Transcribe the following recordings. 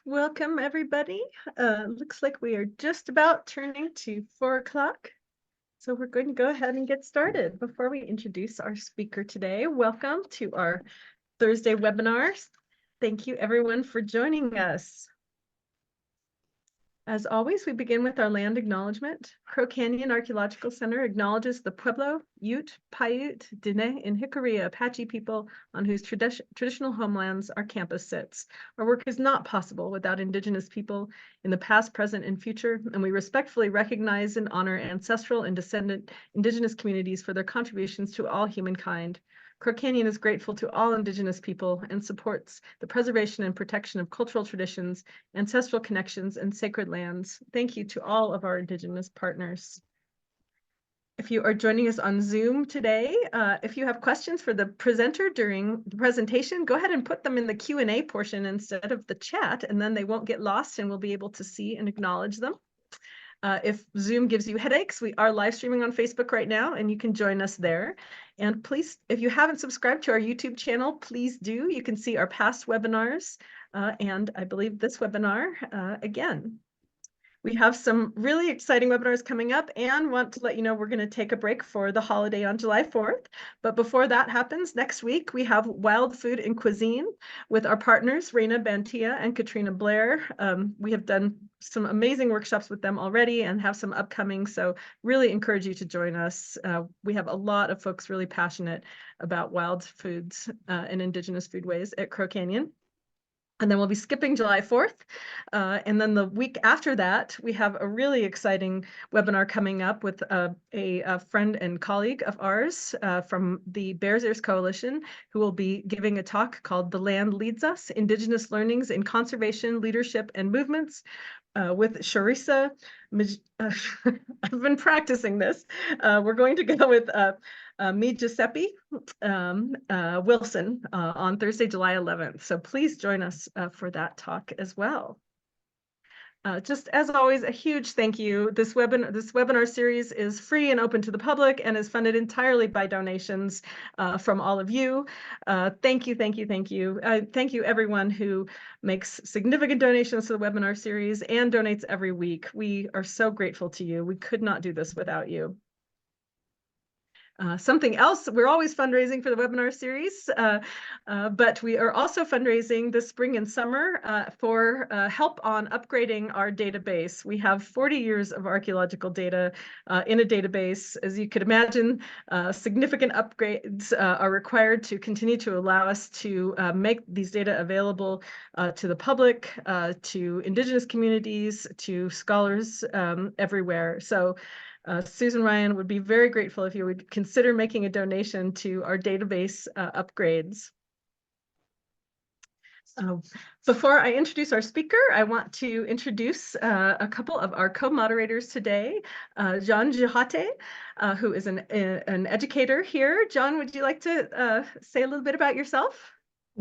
Welcome everybody. Looks like we are just about turning to 4 o'clock. So we're going to go ahead and get started. Before we introduce our speaker today, welcome to our Thursday webinars. Thank you everyone for joining us. As always, we begin with our land acknowledgement. Crow Canyon Archaeological Center acknowledges the Pueblo, Ute, Paiute, Diné, and Jicarilla Apache people on whose traditional homelands our campus sits. Our work is not possible without Indigenous people in the past, present, and future, and we respectfully recognize and honor ancestral and descendant Indigenous communities for their contributions to all humankind. Crow Canyon is grateful to all Indigenous people and supports the preservation and protection of cultural traditions, ancestral connections, and sacred lands. Thank you to all of our Indigenous partners. If you are joining us on Zoom today, if you have questions for the presenter during the presentation, go ahead and put them in the Q&A portion instead of the chat, and then they won't get lost and we'll be able to see and acknowledge them. If Zoom gives you headaches, we are live streaming on Facebook right now, and you can join us there. And please, if you haven't subscribed to our YouTube channel, please do. You can see our past webinars, and I believe this webinar again. We have some really exciting webinars coming up and want to let you know we're going to take a break for the holiday on July 4th. But before that happens, next week we have Wild Food and Cuisine with our partners, Raina Bantia and Katrina Blair. We have done some amazing workshops with them already and have some upcoming, so really encourage you to join us. We have a lot of folks really passionate about wild foods and Indigenous foodways at Crow Canyon. And then we'll be skipping July 4th. And then the week after that, we have a really exciting webinar coming up with a friend and colleague of ours from the Bears Ears Coalition, who will be giving a talk called The Land Leads Us, Indigenous Learnings in Conservation, Leadership, and Movements. With Sharissa, I've been practicing this. We're going to go with me, Giuseppe Wilson on Thursday, July 11th. So please join us for that talk as well. Just as always, a huge thank you. This webinar series is free and open to the public and is funded entirely by donations from all of you. Thank you, thank you, thank you. Thank you everyone who makes significant donations to the webinar series and donates every week. We are so grateful to you. We could not do this without you. Something else, we're always fundraising for the webinar series, but we are also fundraising this spring and summer for help on upgrading our database. We have 40 years of archaeological data in a database. As you could imagine, significant upgrades are required to continue to allow us to make these data available to the public, to Indigenous communities, to scholars everywhere. So Susan Ryan would be very grateful if you would consider making a donation to our database upgrades. Before I introduce our speaker, I want to introduce a couple of our co-moderators today. John Jihate, who is an educator here. John, would you like to say a little bit about yourself?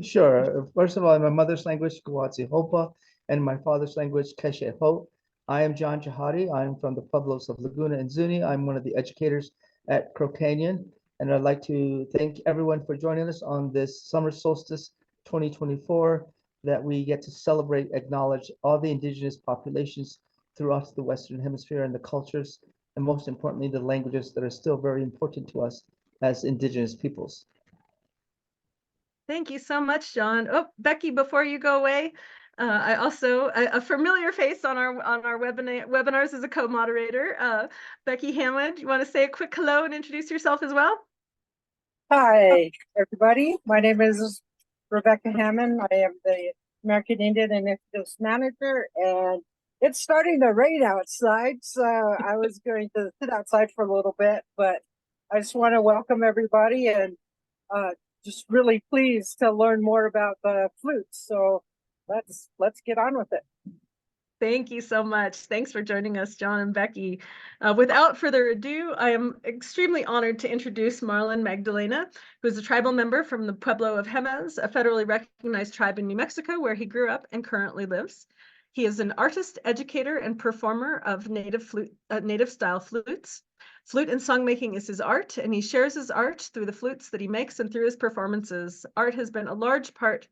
Sure. First of all, my mother's language, Guwatsi Hopa, and my father's language, Keshe Ho. I am John Jihadi. I'm from the Pueblos of Laguna and Zuni. I'm one of the educators at Crow Canyon, and I'd like to thank everyone for joining us on this summer solstice 2024, that we get to celebrate, acknowledge all the Indigenous populations throughout the Western Hemisphere and the cultures, and most importantly, the languages that are still very important to us as Indigenous peoples. Thank you so much, John. Oh, Becky, before you go away, I also, a familiar face on our webinars as a co-moderator, Becky Hammond. You want to say a quick hello and introduce yourself as well? Hi, everybody. My name is Rebecca Hammond. I am the American Indian Initiatives Manager, and it's starting to rain outside, so I was going to sit outside for a little bit, but I just want to welcome everybody and just really pleased to learn more about the flutes. So let's get on with it. Thank you so much. Thanks for joining us, John and Becky. Without further ado, I am extremely honored to introduce Marlon Magdalena, who is a tribal member from the Pueblo of Jemez, a federally recognized tribe in New Mexico, where he grew up and currently lives. He is an artist, educator, and performer of native-style flutes. Flute and songmaking is his art, and he shares his art through the flutes that he makes and through his performances. Art has been a large part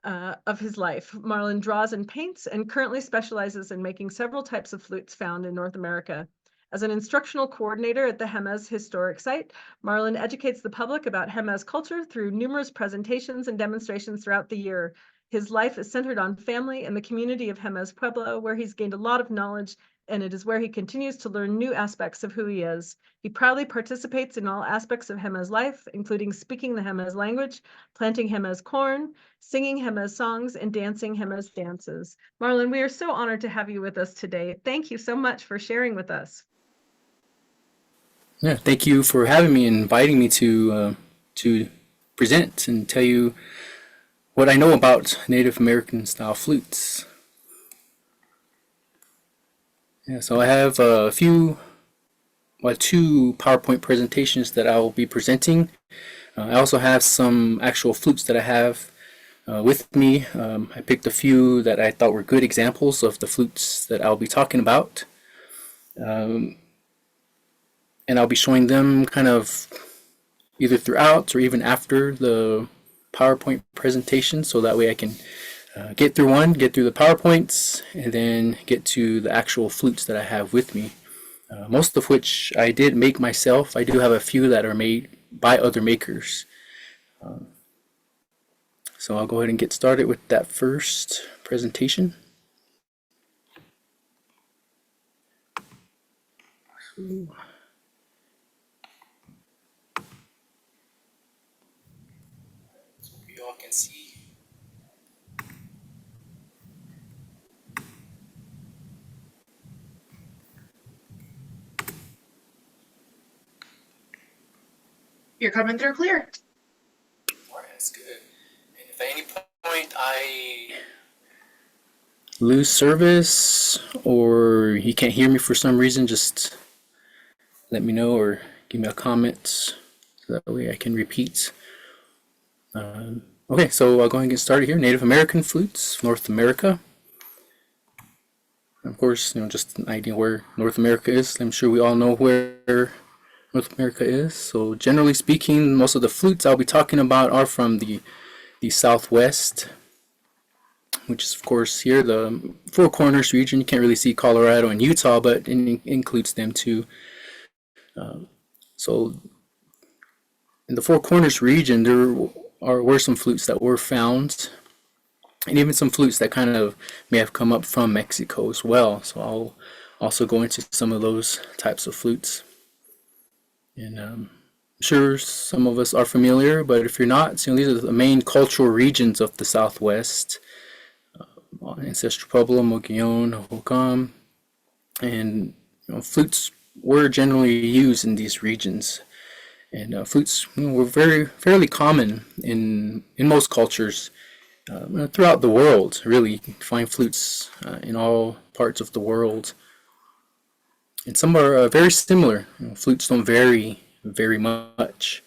of his life. Marlon draws and paints and currently specializes in making several types of flutes found in North America. As an instructional coordinator at the Jemez Historic Site, Marlon educates the public about Jemez culture through numerous presentations and demonstrations throughout the year. His life is centered on family and the community of Jemez Pueblo, where he's gained a lot of knowledge, and it is where he continues to learn new aspects of who he is. He proudly participates in all aspects of Jemez life, including speaking the Jemez language, planting Jemez corn, singing Jemez songs, and dancing Jemez dances. Marlon, we are so honored to have you with us today. Thank you so much for sharing with us. Yeah, thank you for having me and inviting me to present and tell you what I know about Native American style flutes. Yeah, so I have two PowerPoint presentations that I will be presenting. I also have some actual flutes that I have with me. I picked a few that I thought were good examples of the flutes that I'll be talking about. And I'll be showing them kind of either throughout or even after the PowerPoint presentation, so that way I can get through the PowerPoints, and then get to the actual flutes that I have with me. Most of which I did make myself. I do have a few that are made by other makers. So I'll go ahead and get started with that first presentation. You all can see. You're coming through clear. All right, that's good. And if at any point I lose service or you can't hear me for some reason, just let me know or give me a comment so that way I can repeat. Okay, so I'll go ahead and get started here. Native American flutes, North America. Of course, just an idea where North America is. I'm sure we all know where North America is. So generally speaking, most of the flutes I'll be talking about are from the Southwest, which is of course here, the Four Corners region. You can't really see Colorado and Utah, but it includes them too. So in the Four Corners region, there were some flutes that were found, and even some flutes that kind of may have come up from Mexico as well. So I'll also go into some of those types of flutes. And I'm sure some of us are familiar, but if you're not, these are the main cultural regions of the Southwest. Ancestral Pueblo, Mogollon, Hocam, and flutes were generally used in these regions. And flutes were fairly common in most cultures throughout the world. Really, you can find flutes in all parts of the world. And some are very similar. Flutes don't vary very much.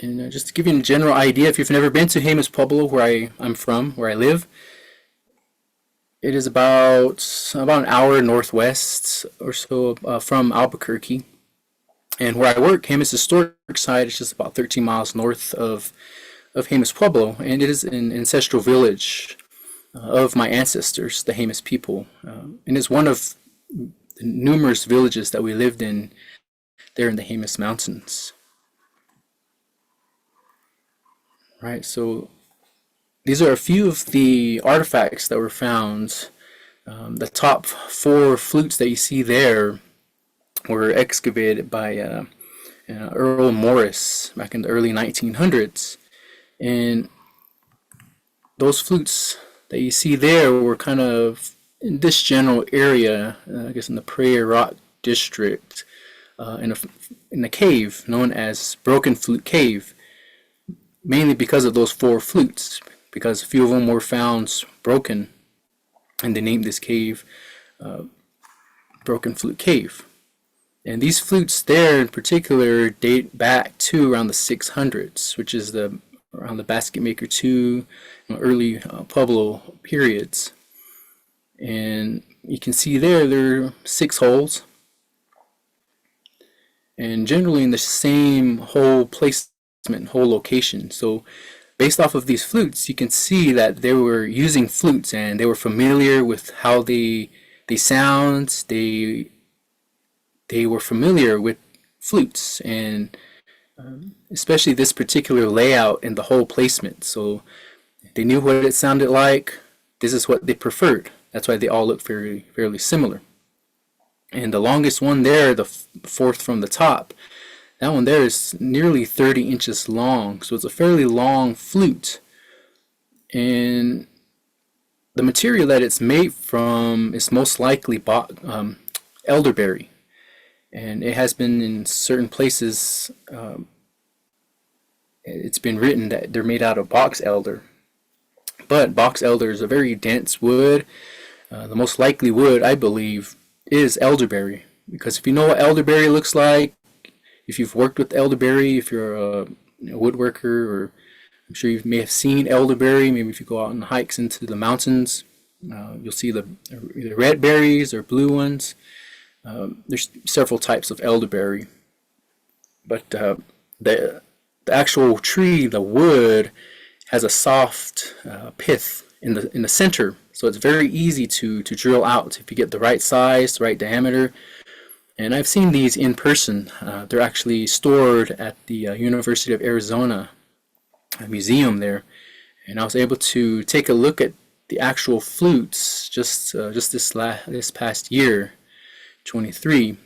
And just to give you a general idea, if you've never been to Jemez Pueblo, where I'm from, where I live, it is about an hour northwest or so from Albuquerque. And where I work, Jemez Historic Site, is just about 13 miles north of Jemez Pueblo, and it is an ancestral village of my ancestors, the Jemez people, and it's one of the numerous villages that we lived in there in the Jemez Mountains. Right, so these are a few of the artifacts that were found. The top 4 flutes that you see there were excavated by Earl Morris back in the early 1900s, and those flutes that you see there were kind of in this general area, I guess in the Prairie Rock district, in a cave known as Broken Flute Cave, mainly because of those 4 flutes, because a few of them were found broken, and they named this cave Broken Flute Cave. And these flutes there in particular date back to around the 600s, which is around the Basket Maker II, early Pueblo periods. And you can see there are 6 holes, and generally in the same hole placement, hole location. So based off of these flutes, you can see that they were using flutes and they were familiar with how they sound. They were familiar with flutes, and especially this particular layout and the whole placement. So they knew what it sounded like. This is what they preferred. That's why they all look fairly similar. And the longest one there, the fourth from the top, that one there is nearly 30 inches long. So it's a fairly long flute. And the material that it's made from is most likely elderberry. And it has been in certain places, it's been written that they're made out of box elder. But box elder is a very dense wood. The most likely wood, I believe, is elderberry. Because if you know what elderberry looks like, if you've worked with elderberry, if you're a woodworker, or I'm sure you may have seen elderberry, maybe if you go out on hikes into the mountains, you'll see the either red berries or blue ones. There's several types of elderberry. But the actual tree, the wood, has a soft pith in the center, so it's very easy to drill out if you get the right size, the right diameter. And I've seen these in person. They're actually stored at the University of Arizona museum there, and I was able to take a look at the actual flutes just this past year, 23.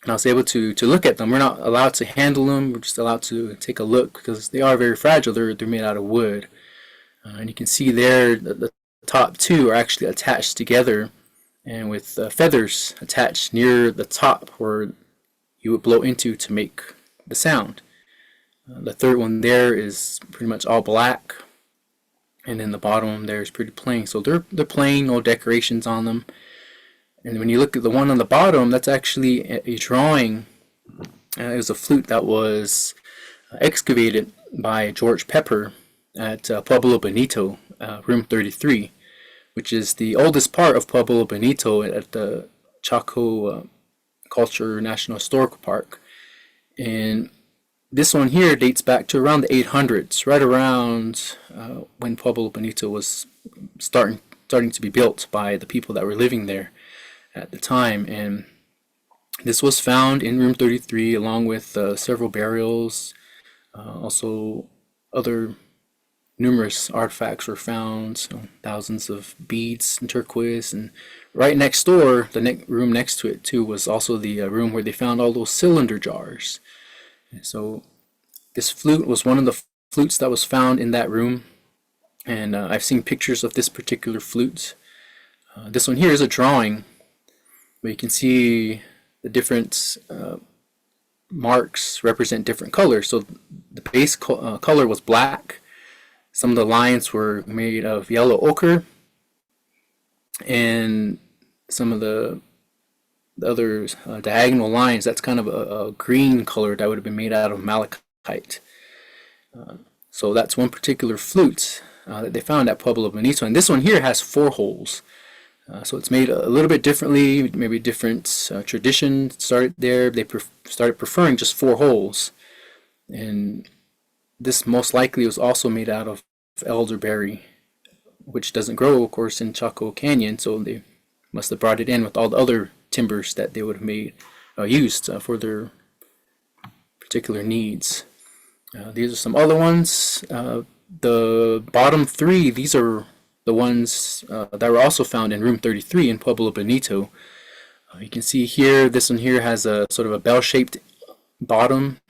And I was able to look at them. We're not allowed to handle them. We're just allowed to take a look because they are very fragile. They're made out of wood. And you can see there the top two are actually attached together and with feathers attached near the top where you would blow into to make the sound. The third one there is pretty much all black. And then the bottom there is pretty plain. So they're plain, no decorations on them. And when you look at the one on the bottom, that's actually a drawing. It was a flute that was excavated by George Pepper at Pueblo Bonito, room 33, which is the oldest part of Pueblo Bonito at the Chaco Culture National Historical Park. And this one here dates back to around the 800s, right around when Pueblo Bonito was starting to be built by the people that were living there at the time. And this was found in room 33 along with several burials. Also other numerous artifacts were found, so thousands of beads and turquoise. And right next door, the room next to it too, was also the room where they found all those cylinder jars. And so this flute was one of the flutes that was found in that room, and I've seen pictures of this particular flute. This one here is a drawing where you can see the different marks represent different colors. So the base color was black. Some of the lines were made of yellow ochre, and some of the other diagonal lines, that's kind of a green color that would have been made out of malachite. So that's one particular flute that they found at Pueblo Bonito, and this one here has 4 holes. So it's made a little bit differently, maybe different tradition started there. They started preferring just 4 holes. And this most likely was also made out of elderberry, which doesn't grow, of course, in Chaco Canyon. So they must have brought it in with all the other timbers that they would have made used for their particular needs. These are some other ones. The bottom 3, these are the ones that were also found in room 33 in Pueblo Bonito. You can see here, this one here has a sort of a bell-shaped bottom.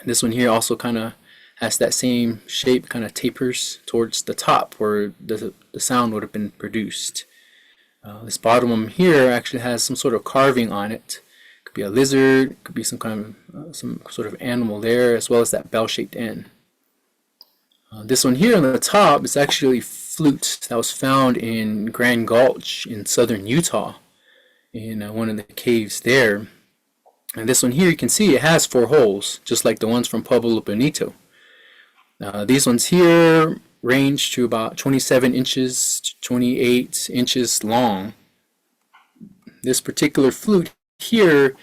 This one here also kind of has that same shape, kind of tapers towards the top where the sound would have been produced. This bottom one here actually has some sort of carving on it. Could be a lizard, could be some kind of some sort of animal there, as well as that bell-shaped end. This one here on the top is actually flute that was found in Grand Gulch in southern Utah, in one of the caves there. And this one here, you can see it has 4 holes, just like the ones from Pueblo Bonito. These ones here range to about 27 inches to 28 inches long. This particular flute here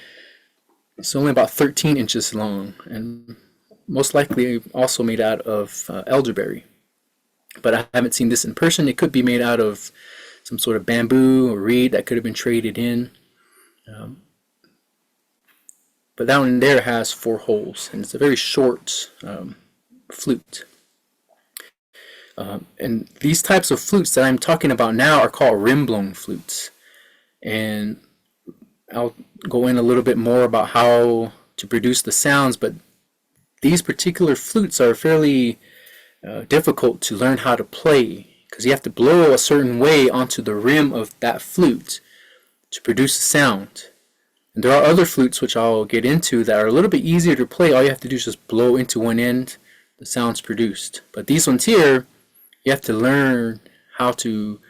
is only about 13 inches long, and most likely also made out of elderberry. But I haven't seen this in person. It could be made out of some sort of bamboo or reed that could have been traded in. But that one there has 4 holes, and it's a very short flute. And these types of flutes that I'm talking about now are called rim-blown flutes. And I'll go in a little bit more about how to produce the sounds, but these particular flutes are fairly difficult to learn how to play, because you have to blow a certain way onto the rim of that flute to produce a sound. And there are other flutes which I'll get into that are a little bit easier to play. All you have to do is just blow into one end, the sound's produced. But these ones here, you have to learn how to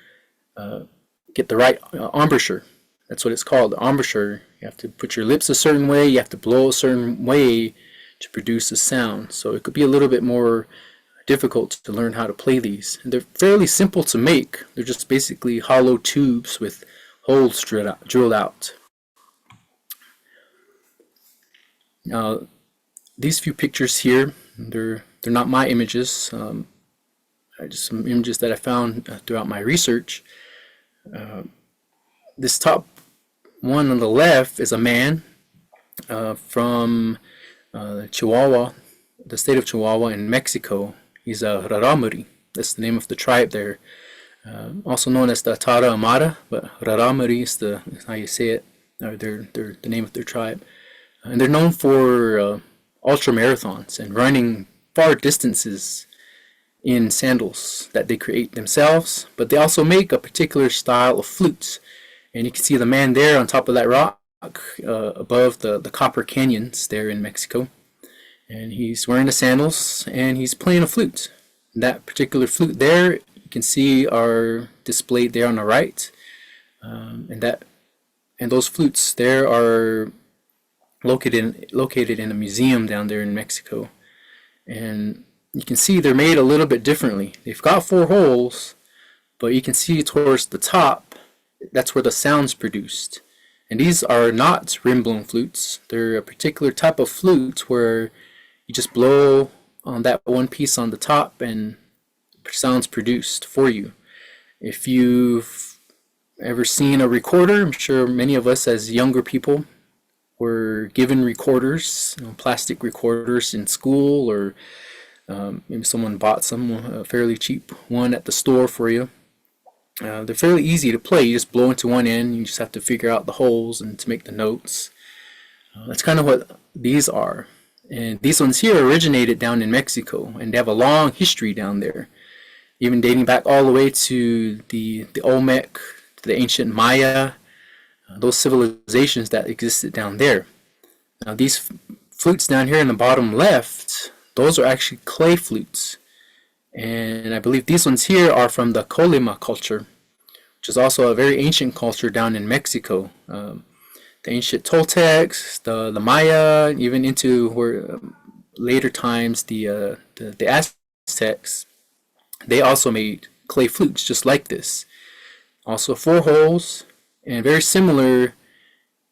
get the right embouchure. That's what it's called, the embouchure. You have to put your lips a certain way, you have to blow a certain way to produce a sound. So it could be a little bit more difficult to learn how to play these. And they're fairly simple to make. They're just basically hollow tubes with holes drilled out. Now, these few pictures here, they're not my images. Just some images that I found throughout my research. This top one on the left is a man from Chihuahua, the state of Chihuahua in Mexico. He's a Raramuri. That's the name of the tribe there. Also known as the Tara Amara, but Raramuri is how you say it. Or they're the name of their tribe. And they're known for ultra marathons and running far distances in sandals that they create themselves. But they also make a particular style of flutes. And you can see the man there on top of that rock above the copper canyons there in Mexico. And he's wearing the sandals and he's playing a flute. That particular flute there, you can see, are displayed there on the right. And those flutes there are located in a museum down there in Mexico. And you can see they're made a little bit differently. They've got 4 holes, but you can see towards the top, that's where the sound's produced. And these are not rim-blown flutes. They're a particular type of flute where you just blow on that one piece on the top and sound's produced for you. If you've ever seen a recorder, I'm sure many of us as younger people were given recorders, plastic recorders in school, or maybe someone bought a fairly cheap one at the store for you. They're fairly easy to play. You just blow into one end, you just have to figure out the holes and to make the notes. That's kind of what these are. And these ones here originated down in Mexico, and they have a long history down there, even dating back all the way to the Olmec, to the ancient Maya, those civilizations that existed down there. Now these flutes down here in the bottom left, those are actually clay flutes. And I believe these ones here are from the Colima culture, which is also a very ancient culture down in Mexico. The ancient Toltecs, the Maya, even into where later times the Aztecs, they also made clay flutes just like this. Also 4 holes, and very similar,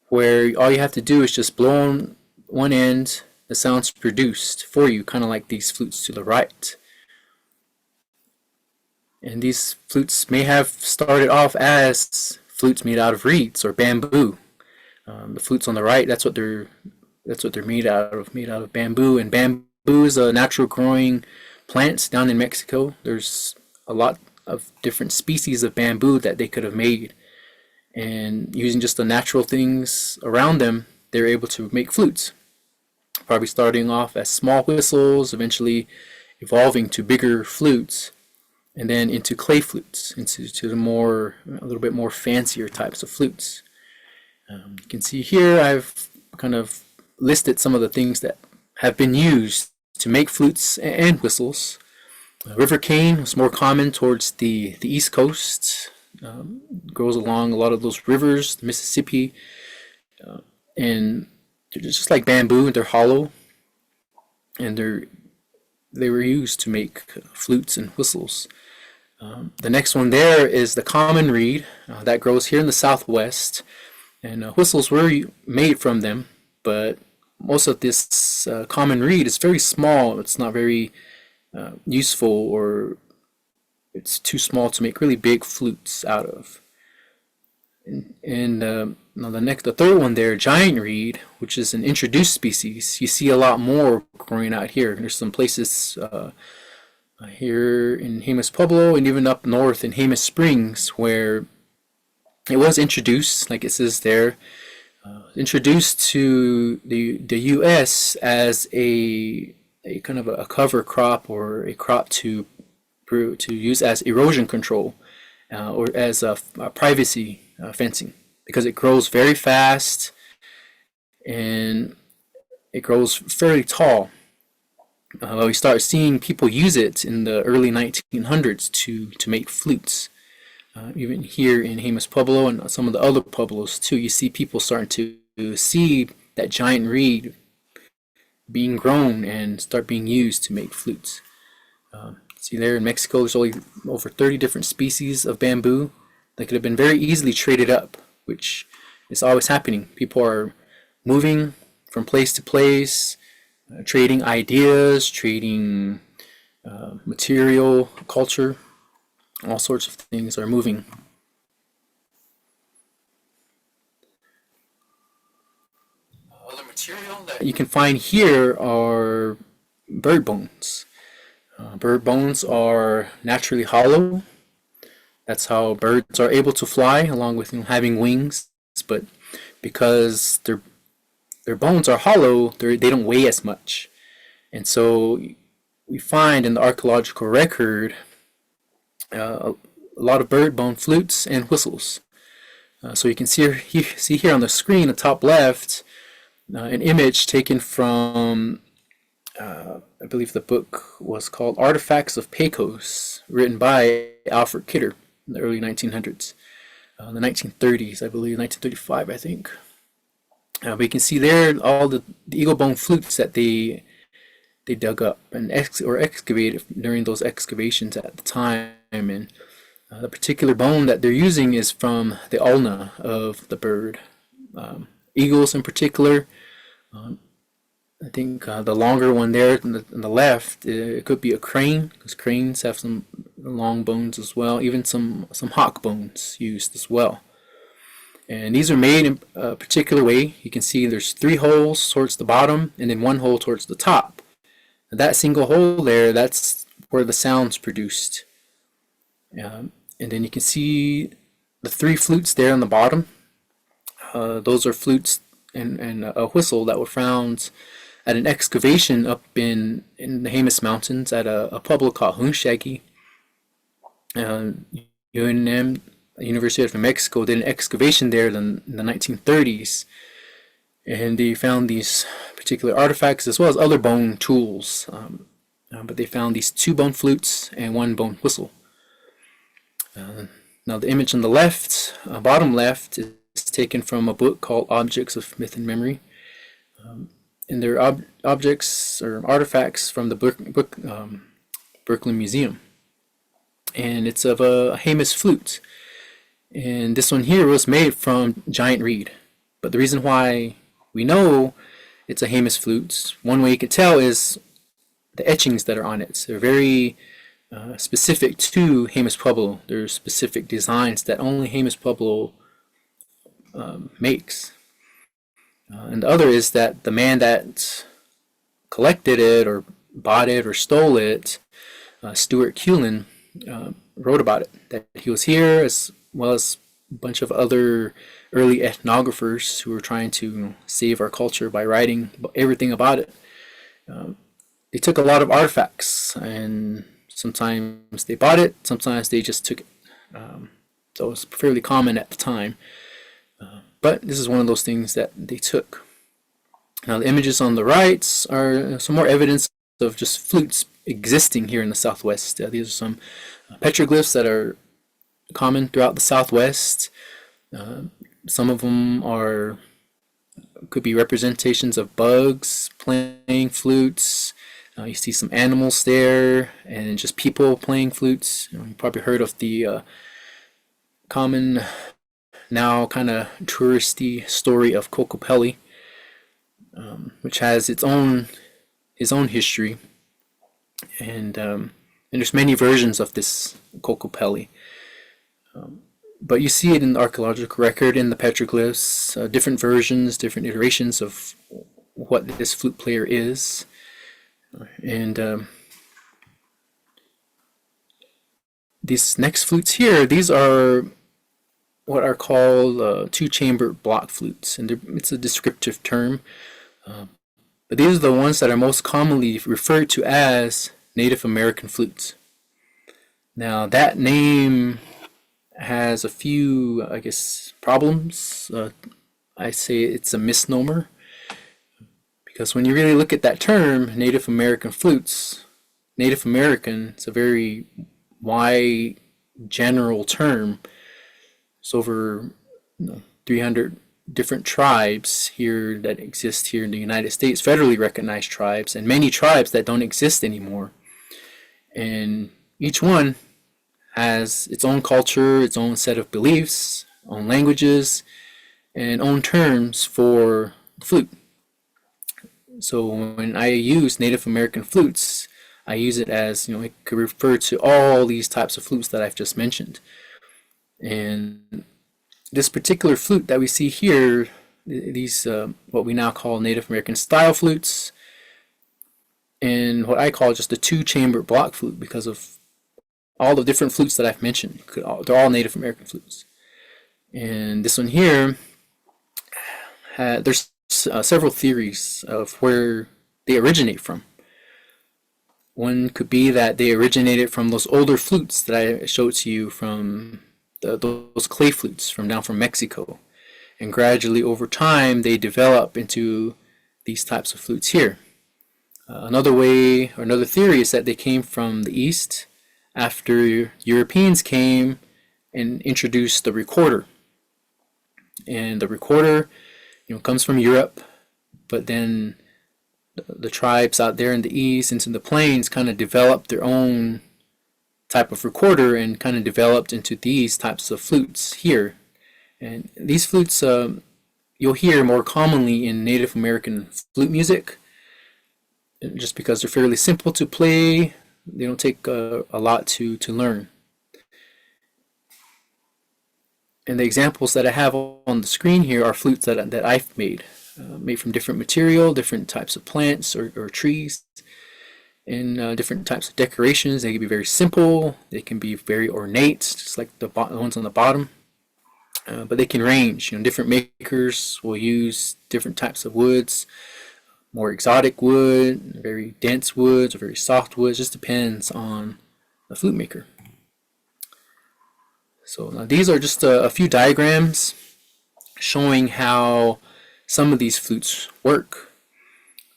where all you have to do is just blow on one end, the sound's produced for you, kind of like these flutes to the right. And these flutes may have started off as flutes made out of reeds or bamboo. The flutes on the right, that's what they're made out of bamboo. And bamboo is a natural growing plant down in Mexico. There's a lot of different species of bamboo that they could have made. And using just the natural things around them, they're able to make flutes. Probably starting off as small whistles, eventually evolving to bigger flutes, and then into clay flutes, into a little bit more fancier types of flutes. You can see here I've kind of listed some of the things that have been used to make flutes and whistles. River cane is more common towards the East Coast. Grows along a lot of those rivers, the Mississippi, and they're just like bamboo. They're hollow, and they were used to make flutes and whistles. The next one there is the common reed that grows here in the Southwest, and whistles were made from them, but most of this common reed is very small. It's not very useful, or it's too small to make really big flutes out of. And now the third one there, giant reed, which is an introduced species, you see a lot more growing out here. There's some places here in Jemez Pueblo and even up north in Jemez Springs where it was introduced, like it says there, introduced to the U.S. as a kind of a cover crop, or a crop to use as erosion control, or as a privacy fencing, because it grows very fast and it grows fairly tall. We start seeing people use it in the early 1900s to make flutes. Even here in Jemez Pueblo and some of the other pueblos too, you see people starting to see that giant reed being grown and start being used to make flutes. See there in Mexico, there's only over 30 different species of bamboo that could have been very easily traded up, which is always happening. People are moving from place to place, trading ideas, trading material, culture, all sorts of things are moving. Other material that you can find here are bird bones. Bird bones are naturally hollow. That's how birds are able to fly, along with having wings. But because their bones are hollow, they don't weigh as much. And so we find in the archaeological record a lot of bird bone flutes and whistles. So you can see here on the screen, the top left, an image taken from, I believe the book was called Artifacts of Pecos, written by Alfred Kidder in the early 1900s, the 1930s, I believe, 1935, I think. But you can see there all the eagle bone flutes that they dug up and excavated during those excavations at the time. And the particular bone that they're using is from the ulna of the bird. Eagles in particular, I think the longer one there on the left, it could be a crane, because cranes have some long bones as well, even some hawk bones used as well. And these are made in a particular way. You can see there's 3 holes towards the bottom and then 1 hole towards the top. And that single hole there, that's where the sound's produced. And then you can see the 3 flutes there on the bottom. Those are flutes and a whistle that were found at an excavation up in the Jemez Mountains at a pueblo called Hunchagui. UNM, University of New Mexico, did an excavation there in the 1930s, and they found these particular artifacts as well as other bone tools. But they found these 2 bone flutes and 1 bone whistle. Now the image on the left, bottom left, is taken from a book called Objects of Myth and Memory. And they're objects or artifacts from the Berkeley Museum. And it's of a Jemez flute. And this one here was made from giant reed. But the reason why we know it's a Jemez flute, one way you can tell is the etchings that are on it. They're very specific to Jemez Pueblo. There's specific designs that only Jemez Pueblo makes. And the other is that the man that collected it or bought it or stole it, Stuart Cullen, wrote about it, that he was here, as well as a bunch of other early ethnographers who were trying to save our culture by writing everything about it. They took a lot of artifacts, and sometimes they bought it, sometimes they just took it. So it was fairly common at the time. But this is one of those things that they took. Now the images on the right are some more evidence of just flutes existing here in the Southwest. These are some petroglyphs that are common throughout the Southwest. Some of them could be representations of bugs playing flutes. You see some animals there, and just people playing flutes. You've probably heard of the common, now kind of touristy story of Kokopelli. which has his own history, and there's many versions of this kokopelli. But you see it in the archaeological record, in the petroglyphs, different versions, different iterations of what this flute player is. And these next flutes here, these are what are called two-chamber block flutes, and it's a descriptive term. But these are the ones that are most commonly referred to as Native American flutes. Now that name has a few, I guess, problems. I say it's a misnomer, because when you really look at that term, Native American flutes, Native American, it's a very wide, general term. It's over 300 different tribes here that exist here in the United States, federally recognized tribes, and many tribes that don't exist anymore. And each one has its own culture, its own set of beliefs, own languages, and own terms for the flute. So when I use Native American flutes, I use it as, it could refer to all these types of flutes that I've just mentioned. And this particular flute that we see here, these what we now call Native American style flutes, and what I call just a two-chamber block flute, because of all the different flutes that I've mentioned. They're all Native American flutes. And this one here, there's several theories of where they originate from. One could be that they originated from those older flutes that I showed to you, from those clay flutes down from Mexico. And gradually over time they develop into these types of flutes here. Another way, or another theory, is that they came from the East after Europeans came and introduced the recorder. And the recorder, comes from Europe, but then the tribes out there in the East, into the plains, kind of developed their own type of recorder and kind of developed into these types of flutes here. And these flutes you'll hear more commonly in Native American flute music, just because they're fairly simple to play. They don't take a lot to learn. And the examples that I have on the screen here are flutes that I've made from different material, different types of plants or trees, and different types of decorations. They can be very simple, they can be very ornate, just like the ones on the bottom. But they can range. Different makers will use different types of woods, more exotic wood, very dense woods, or very soft woods. Just depends on the flute maker. So now these are just a few diagrams showing how some of these flutes work.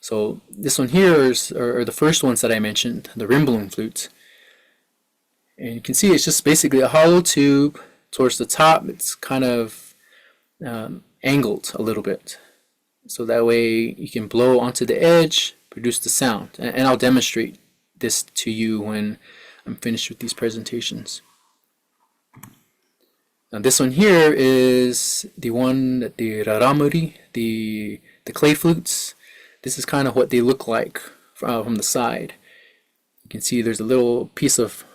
So this one here are the first ones that I mentioned, the rim balloon flute. And you can see it's just basically a hollow tube. Towards the top, it's kind of angled a little bit, so that way you can blow onto the edge, produce the sound. And I'll demonstrate this to you when I'm finished with these presentations. Now this one here is the one that the raramuri, the clay flutes. This is kind of what they look like from the side. You can see there's a little piece of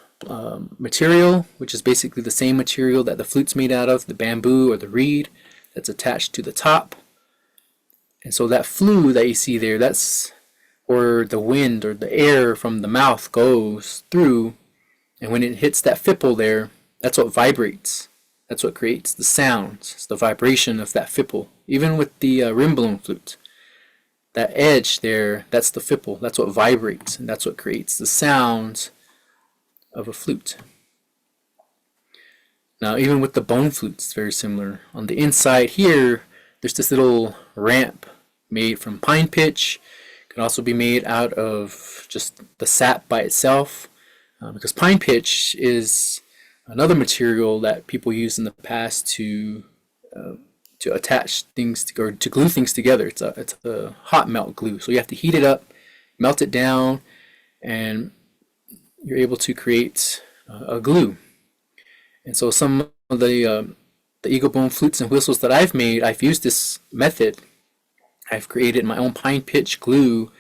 material, which is basically the same material that the flute's made out of, the bamboo or the reed, that's attached to the top. And so that flue that you see there, that's where the wind or the air from the mouth goes through, and when it hits that fipple there, that's what vibrates. That's what creates the sounds. It's the vibration of that fipple. Even with the rim balloon flute, that edge there, that's the fipple. That's what vibrates, and that's what creates the sounds of a flute. Now even with the bone flutes, it's very similar. On the inside here, there's this little ramp made from pine pitch. It can also be made out of just the sap by itself, because pine pitch is another material that people used in the past to attach things or to glue things together. It's a hot melt glue, so you have to heat it up, melt it down, and you're able to create a glue. And so some of the eagle bone flutes and whistles that I've made, I've used this method I've created my own pine pitch glue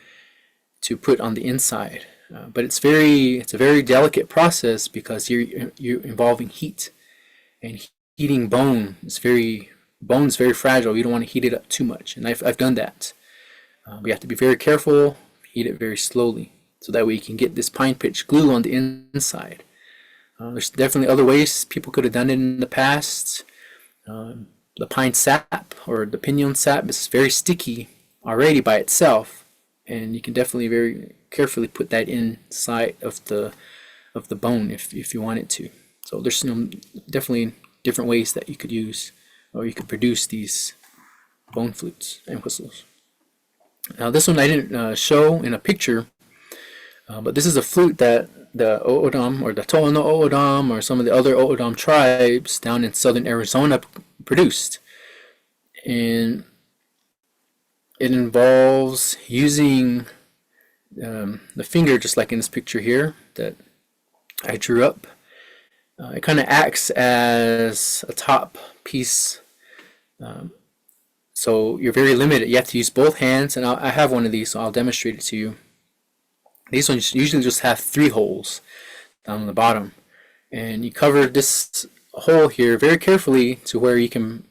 to put on the inside. But it's a very delicate process because you're involving heat, and heating bone's very fragile. You don't want to heat it up too much, and I've done that. We have to be very careful, heat it very slowly, so that way you can get this pine pitch glue on the inside. There's definitely other ways people could have done it in the past. The pine sap or the pinon sap is very sticky already by itself, and you can definitely very carefully put that inside of the bone if you want it to. So there's definitely different ways that you could use, or you could produce these bone flutes and whistles. Now this one I didn't show in a picture, but this is a flute that the O'odham or the Tohono O'odham or some of the other O'odham tribes down in southern Arizona produced. And it involves using the finger, just like in this picture here that I drew up. It kind of acts as a top piece, so you're very limited. You have to use both hands, and I have one of these, so I'll demonstrate it to you. These ones usually just have 3 holes down on the bottom, and you cover this hole here very carefully to where you can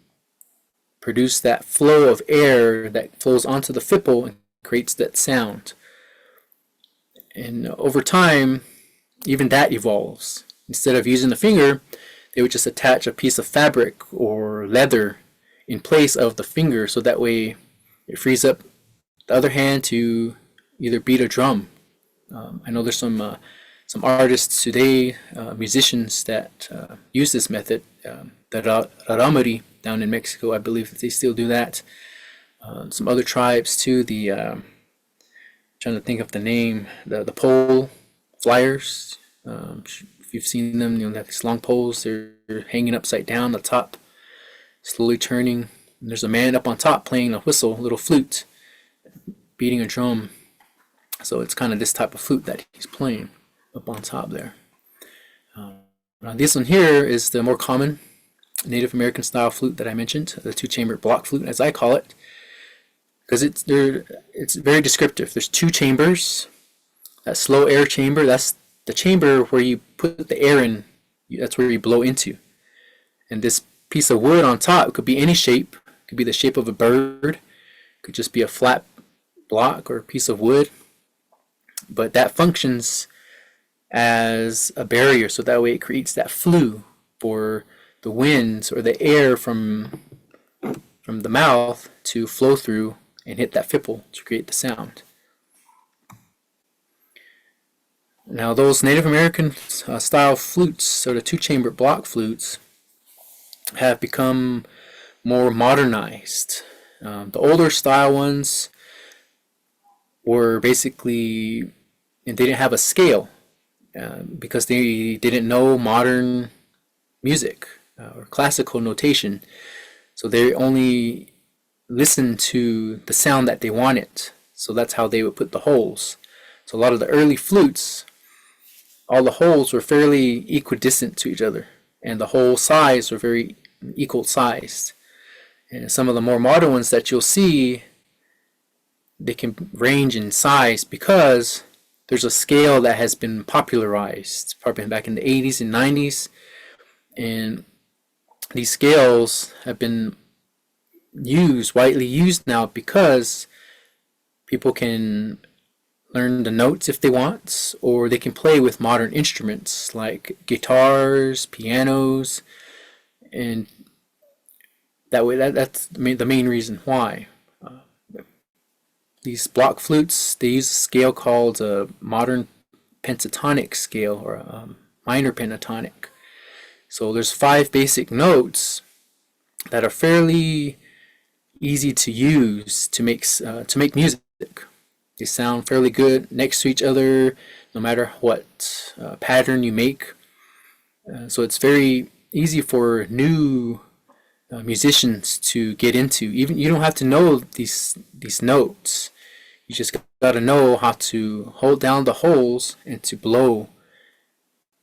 produce that flow of air that flows onto the fipple and creates that sound. And over time, even that evolves. Instead of using the finger, they would just attach a piece of fabric or leather in place of the finger, so that way it frees up the other hand to either beat a drum. I know there's some artists today, musicians that use this method. The Raramuri down in Mexico, I believe that they still do that. Some other tribes too. Trying to think of the name. The pole flyers. If you've seen them, they have these long poles. They're hanging upside down. The top slowly turning. And there's a man up on top playing a whistle, a little flute, beating a drum. So it's kind of this type of flute that he's playing up on top there. Now this one here is the more common Native American style flute that I mentioned, the 2-chambered block flute, as I call it, because it's very descriptive. There's 2 chambers. That slow air chamber, that's the chamber where you put the air in. That's where you blow into. And this piece of wood on top could be any shape. It could be the shape of a bird. It could just be a flat block or a piece of wood. But that functions as a barrier, so that way it creates that flue for the winds or the air from the mouth to flow through and hit that fipple to create the sound. Now those Native American style flutes, so the 2-chambered block flutes, have become more modernized. The older style ones were basically, and they didn't have a scale because they didn't know modern music or classical notation. So they only listened to the sound that they wanted. So that's how they would put the holes. So a lot of the early flutes, all the holes were fairly equidistant to each other, and the hole size were very equal sized. And some of the more modern ones that you'll see, they can range in size because there's a scale that has been popularized probably back in the 80s and 90s, and these scales have been widely used now because people can learn the notes if they want, or they can play with modern instruments like guitars, pianos, and that way that's the main reason why. These block flutes, they use a scale called a modern pentatonic scale, or a minor pentatonic. So there's 5 basic notes that are fairly easy to use to make music. They sound fairly good next to each other, no matter what pattern you make. So it's very easy for new musicians to get into. Even you don't have to know these notes. You just got to know how to hold down the holes and to blow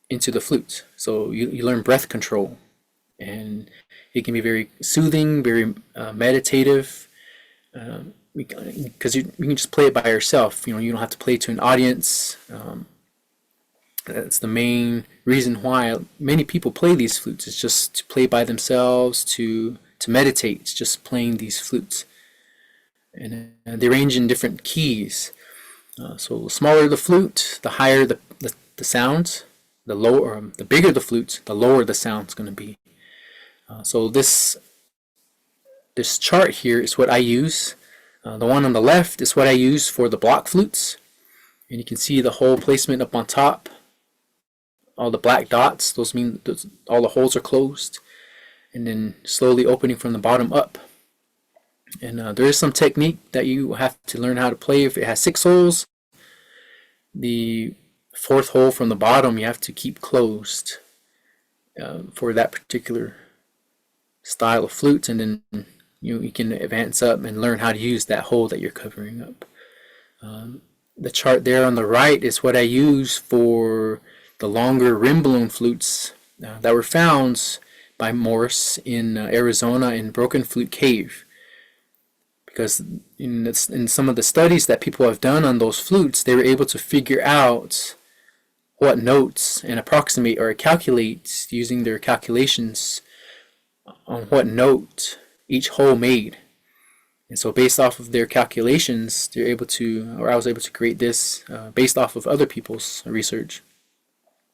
into the flute. So you learn breath control, and it can be very soothing, very meditative. because you can just play it by yourself. You don't have to play to an audience. That's the main reason why many people play these flutes. It's just to play by themselves, to meditate. It's just playing these flutes, and they range in different keys. So the smaller the flute, the higher the sounds. The bigger the flute, the lower the sound's going to be. So this chart here is what I use. The one on the left is what I use for the block flutes, and you can see the hole placement up on top. All the black dots, those mean all the holes are closed, and then slowly opening from the bottom up. And there is some technique that you have to learn how to play. If it has 6 holes, the 4th hole from the bottom you have to keep closed for that particular style of flute, and then you can advance up and learn how to use that hole that you're covering up. The chart there on the right is what I use for the longer rim balloon flutes that were found by Morse in Arizona in Broken Flute Cave. Because in some of the studies that people have done on those flutes, they were able to figure out what notes and approximate or calculate using their calculations on what note each hole made. And so based off of their calculations, I was able to create this based off of other people's research.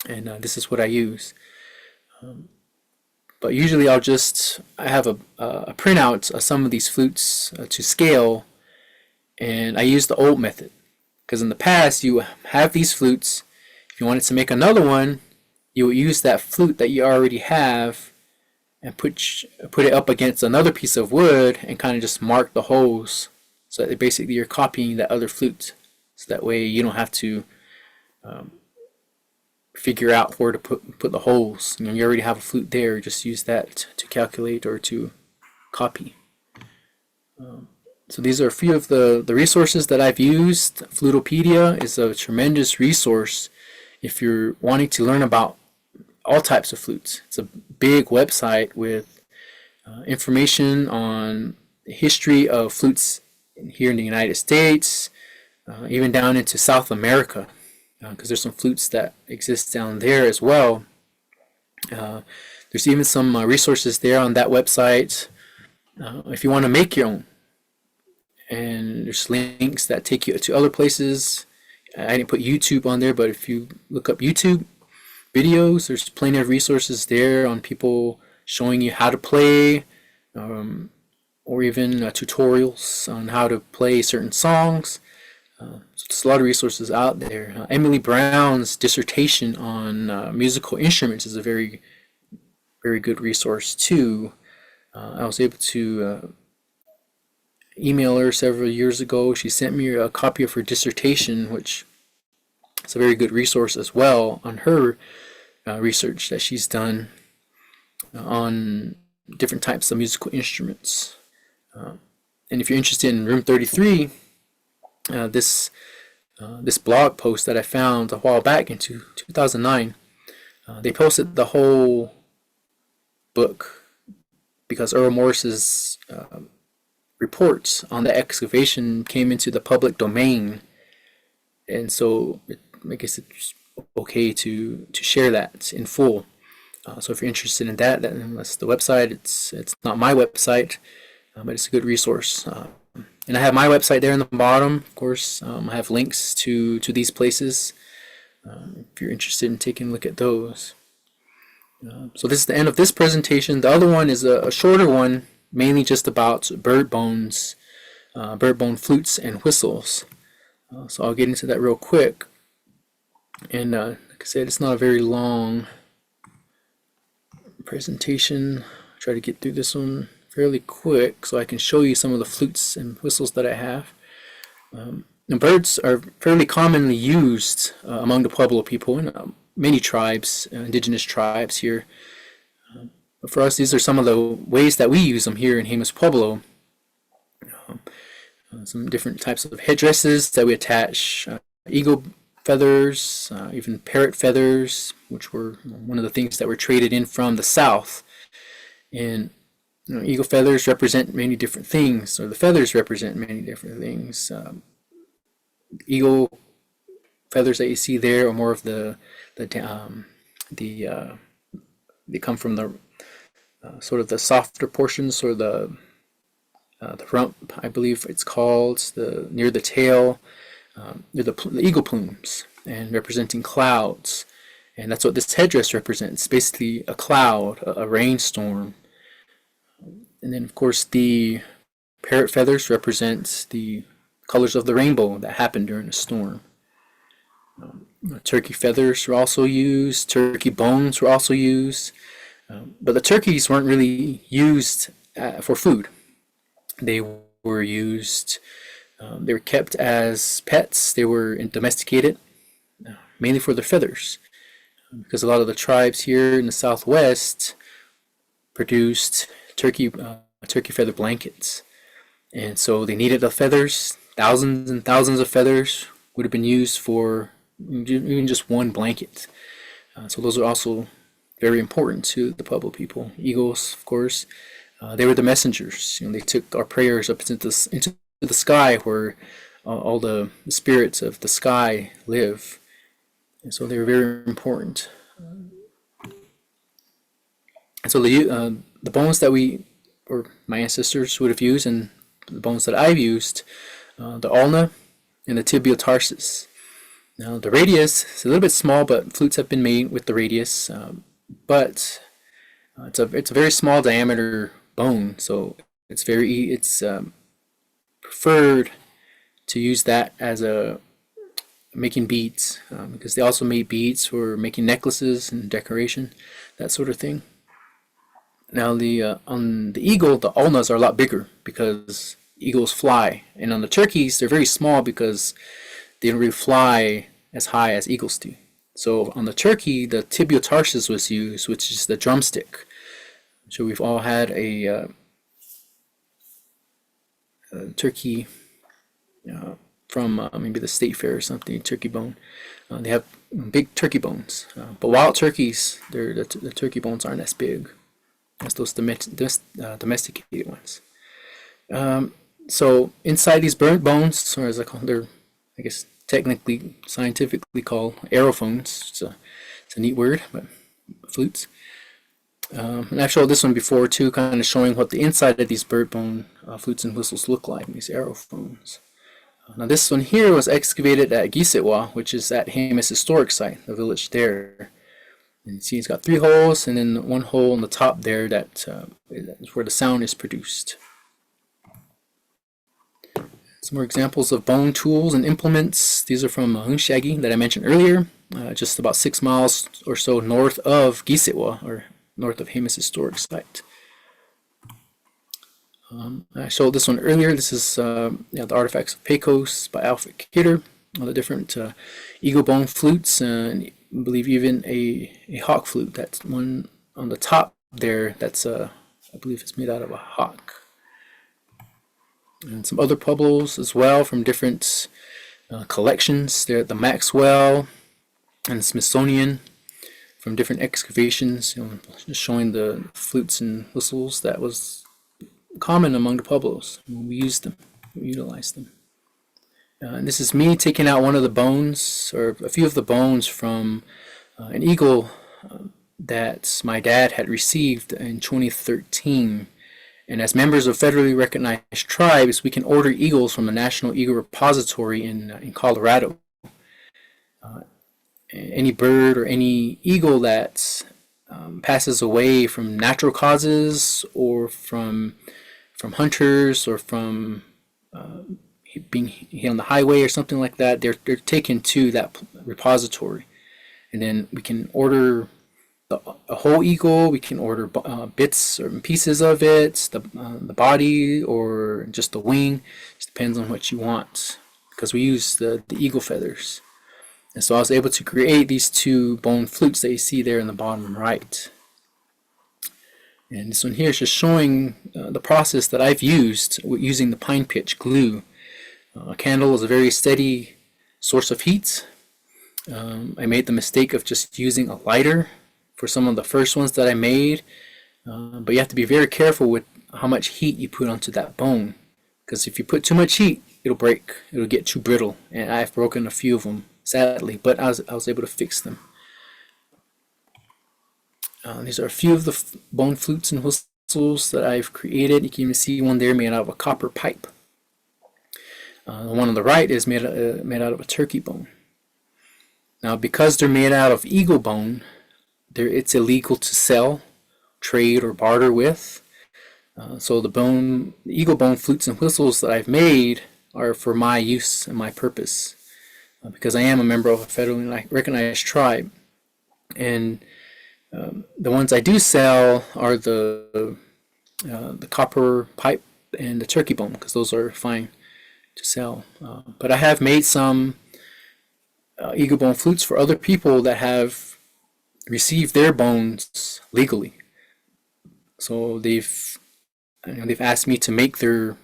And this is what I use. But usually I have a printout of some of these flutes to scale, and I use the old method. Because in the past, you have these flutes. If you wanted to make another one, you would use that flute that you already have and put it up against another piece of wood and kind of just mark the holes. So that basically you're copying that other flute. So that way you don't have to figure out where to put the holes. You already have a flute there. Just use that to calculate or to copy. So these are a few of the resources that I've used. Flutopedia is a tremendous resource if you're wanting to learn about all types of flutes. It's a big website with information on the history of flutes here in the United States, even down into South America, because there's some flutes that exist down there as well. There's even some resources there on that website if you want to make your own. And there's links that take you to other places. I didn't put YouTube on there, but if you look up YouTube videos, there's plenty of resources there on people showing you how to play, or even tutorials on how to play certain songs. So there's a lot of resources out there. Emily Brown's dissertation on musical instruments is a very, very good resource too. I was able to email her several years ago. She sent me a copy of her dissertation, which is a very good resource as well on her research that she's done on different types of musical instruments. And if you're interested in Room 33, this blog post that I found a while back in 2009, they posted the whole book because Earl Morris's reports on the excavation came into the public domain, and so I guess it's okay to share that in full. So if you're interested in that, that's the website. It's not my website, but it's a good resource. And I have my website there in the bottom. Of course, I have links to these places if you're interested in taking a look at those. So this is the end of this presentation. The other one is a shorter one, mainly just about bird bones, bird bone flutes and whistles. So I'll get into that real quick. And like I said, it's not a very long presentation. I'll try to get through this one fairly quick so I can show you some of the flutes and whistles that I have. And birds are fairly commonly used among the Pueblo people and many tribes, indigenous tribes here. But for us, these are some of the ways that we use them here in Jemez Pueblo. Some different types of headdresses that we attach, eagle feathers, even parrot feathers, which were one of the things that were traded in from the south. And Eagle feathers represent many different things, or the feathers represent many different things. Eagle feathers that you see there are more of they come from the sort of the softer portions, or the rump, I believe it's called, near the tail, near the eagle plumes, and representing clouds. And that's what this headdress represents, basically a cloud, a rainstorm. And then, of course, the parrot feathers represent the colors of the rainbow that happened during a storm. Turkey feathers were also used. Turkey bones were also used. But the turkeys weren't really used for food. They were used, they were kept as pets. They were domesticated, mainly for their feathers. Because a lot of the tribes here in the Southwest produced turkey feather blankets. And so they needed the feathers. Thousands and thousands of feathers would have been used for even just one blanket. So those are also very important to the Pueblo people. Eagles, of course, they were the messengers. They took our prayers up into the sky, where all the spirits of the sky live. And so they were very important. And so the bones that my ancestors would have used, and the bones that I've used, the ulna and the tibial tarsus. Now the radius is a little bit small, but flutes have been made with the radius. But it's a very small diameter bone, so it's preferred to use that as making beads, because they also made beads for making necklaces and decoration, that sort of thing. Now on the eagle, the ulnas are a lot bigger because eagles fly, and on the turkeys they're very small because they don't really fly as high as eagles do. So on the turkey, the tibial tarsus was used, which is the drumstick. So we've all had a turkey from maybe the state fair or something, turkey bone. They have big turkey bones, but wild turkeys, the turkey bones aren't as big as those domesticated ones. So inside these burnt bones, or as they're, I guess, technically, scientifically called aerophones. It's a neat word, but flutes. And I've showed this one before too, kind of showing what the inside of these bird bone flutes and whistles look like, these aerophones. Now this one here was excavated at Gisitwa, which is at Jemez Historic Site, the village there. And you see it's got 3 holes, and then one hole on the top there that's where the sound is produced. Some more examples of bone tools and implements. These are from Hunshagi that I mentioned earlier, just about 6 miles or so north of Gisitwa, or north of Jemez Historic Site. I showed this one earlier. This is the Artifacts of Pecos by Alfred Kidder. All the different eagle bone flutes, and I believe even a hawk flute. That's one on the top there. That's I believe it's made out of a hawk. And some other pueblos as well from different collections. They're at the Maxwell and Smithsonian from different excavations, just showing the flutes and whistles that was common among the pueblos. We used them, we utilized them. And this is me taking out one of the bones, or a few of the bones from an eagle that my dad had received in 2013. And as members of federally recognized tribes, we can order eagles from the National Eagle Repository in Colorado. Any bird or any eagle that passes away from natural causes, or from hunters, or from being hit on the highway or something like that, they're taken to that repository. And then we can order a whole eagle, we can order bits or pieces of it, the body, or just the wing. It depends on what you want, because we use the eagle feathers. And so I was able to create these 2 bone flutes that you see there in the bottom right. And this one here is just showing the process that I've used using the pine pitch glue. A candle is a very steady source of heat. I made the mistake of just using a lighter for some of the first ones that I made, but you have to be very careful with how much heat you put onto that bone. Because if you put too much heat, it'll break. It'll get too brittle. And I've broken a few of them, sadly, but I was able to fix them. These are a few of the bone flutes and whistles that I've created. You can even see one there made out of a copper pipe. The one on the right is made out of a turkey bone. Now, because they're made out of eagle bone, it's illegal to sell, trade, or barter with. So the eagle bone flutes and whistles that I've made are for my use and my purpose, because I am a member of a federally recognized tribe. And the ones I do sell are the copper pipe and the turkey bone, because those are fine to sell. But I have made some eagle bone flutes for other people that have received their bones legally. So they've asked me to make their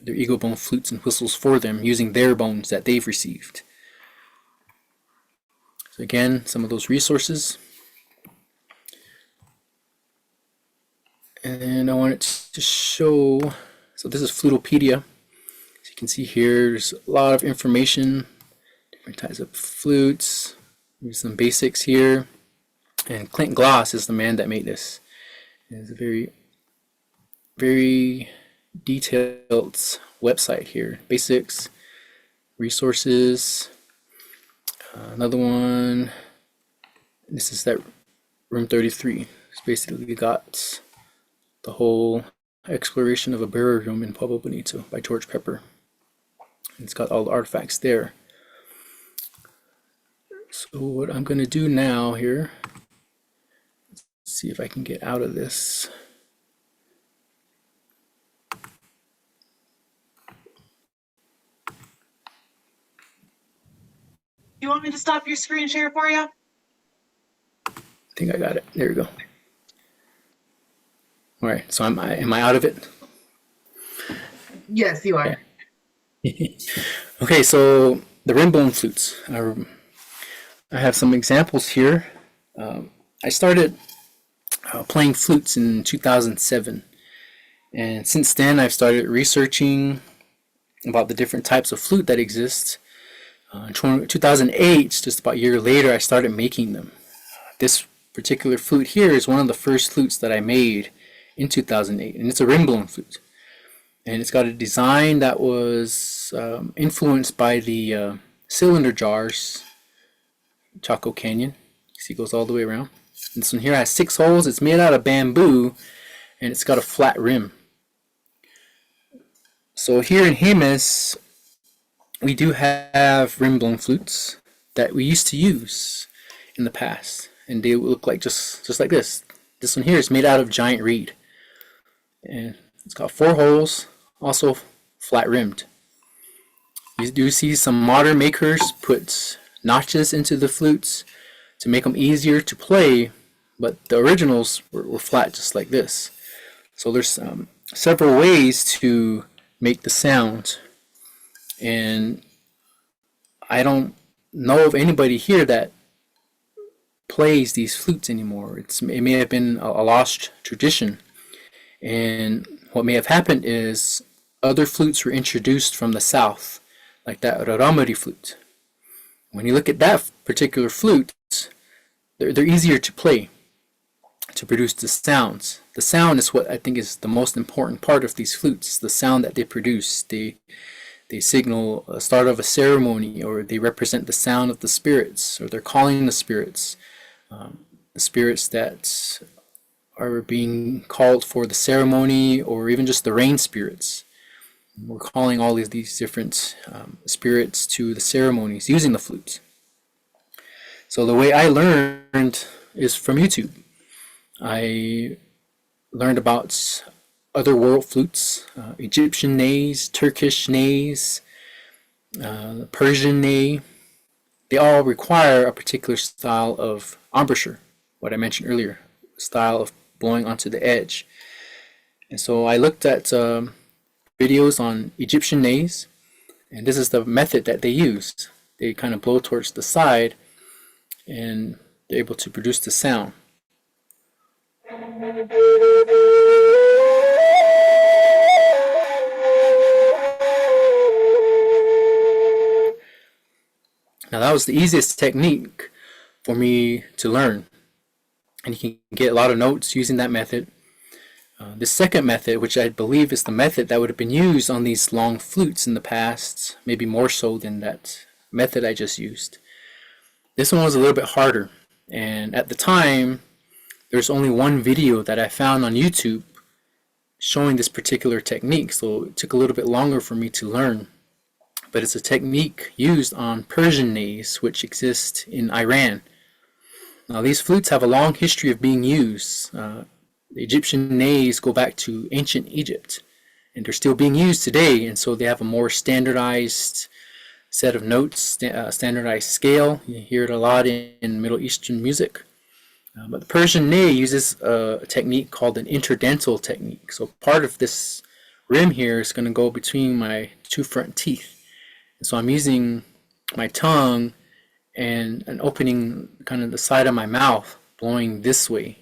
eagle bone flutes and whistles for them using their bones that they've received. So again, some of those resources. And I wanted to show, so this is Flutopedia. As you can see here, there's a lot of information, different types of flutes. There's some basics here. And Clint Gloss is the man that made this. It's a very, very detailed website here. Basics, resources. Another one. This is that room 33. It's basically got the whole exploration of a burial room in Pueblo Bonito by George Pepper. It's got all the artifacts there. So what I'm going to do now here, let's see if I can get out of this. You want me to stop your screen share for you? I think I got it. There we go. All right, so am I out of it? Yes, you are. Okay, okay, so the rim-bone flutes. I have some examples here. I started playing flutes in 2007, and since then I've started researching about the different types of flute that exist. In 2008, just about a year later, I started making them. This particular flute here is one of the first flutes that I made in 2008, and it's a rim-blown flute. And it's got a design that was influenced by the cylinder jars, Chaco Canyon. You see it goes all the way around. And this one here has 6 holes. It's made out of bamboo, and it's got a flat rim. So here in Jemez, we do have rim-blown flutes that we used to use in the past, and they look like just like this. This one here is made out of giant reed, and it's got 4 holes, also flat rimmed. You do see some modern makers put notches into the flutes to make them easier to play, but the originals were flat just like this. So there's several ways to make the sound, and I don't know of anybody here that plays these flutes anymore. It may have been a lost tradition, and what may have happened is other flutes were introduced from the south, like that Raramuri flute. When you look at that particular flute, they're easier to play, to produce the sounds. The sound is what I think is the most important part of these flutes, the sound that they produce. They signal a start of a ceremony, or they represent the sound of the spirits, or they're calling the spirits that are being called for the ceremony, or even just the rain spirits. We're calling all these different spirits to the ceremonies using the flute. So the way I learned is from YouTube. I learned about other world flutes, Egyptian nays, Turkish nays, Persian ney. They all require a particular style of embouchure, what I mentioned earlier, style of blowing onto the edge. And so I looked at videos on Egyptian nays, and this is the method that they used. They kind of blow towards the side, and they're able to produce the sound. Now that was the easiest technique for me to learn, and you can get a lot of notes using that method. The second method, which I believe is the method that would have been used on these long flutes in the past, maybe more so than that method I just used. This one was a little bit harder, and at the time there's only one video that I found on YouTube showing this particular technique, so it took a little bit longer for me to learn. But it's a technique used on Persian nays, which exist in Iran. Now these flutes have a long history of being used. The Egyptian nays go back to ancient Egypt, and they're still being used today, and so they have a more standardized set of notes, standardized scale. You hear it a lot in Middle Eastern music. But the Persian ney uses a technique called an interdental technique. So part of this rim here is going to go between my two front teeth. And so I'm using my tongue and opening kind of the side of my mouth, blowing this way.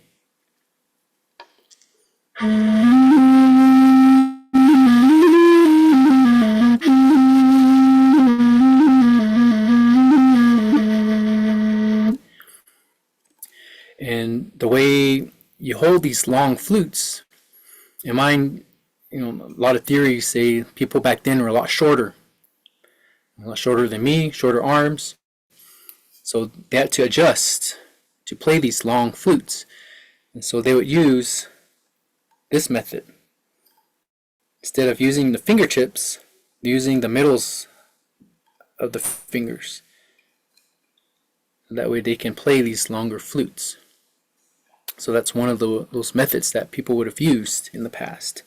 And the way you hold these long flutes, in mine, a lot of theories say people back then were a lot shorter than me, shorter arms. So they had to adjust to play these long flutes. And so they would use this method. Instead of using the fingertips, using the middles of the fingers. That way they can play these longer flutes. So that's one of those methods that people would have used in the past.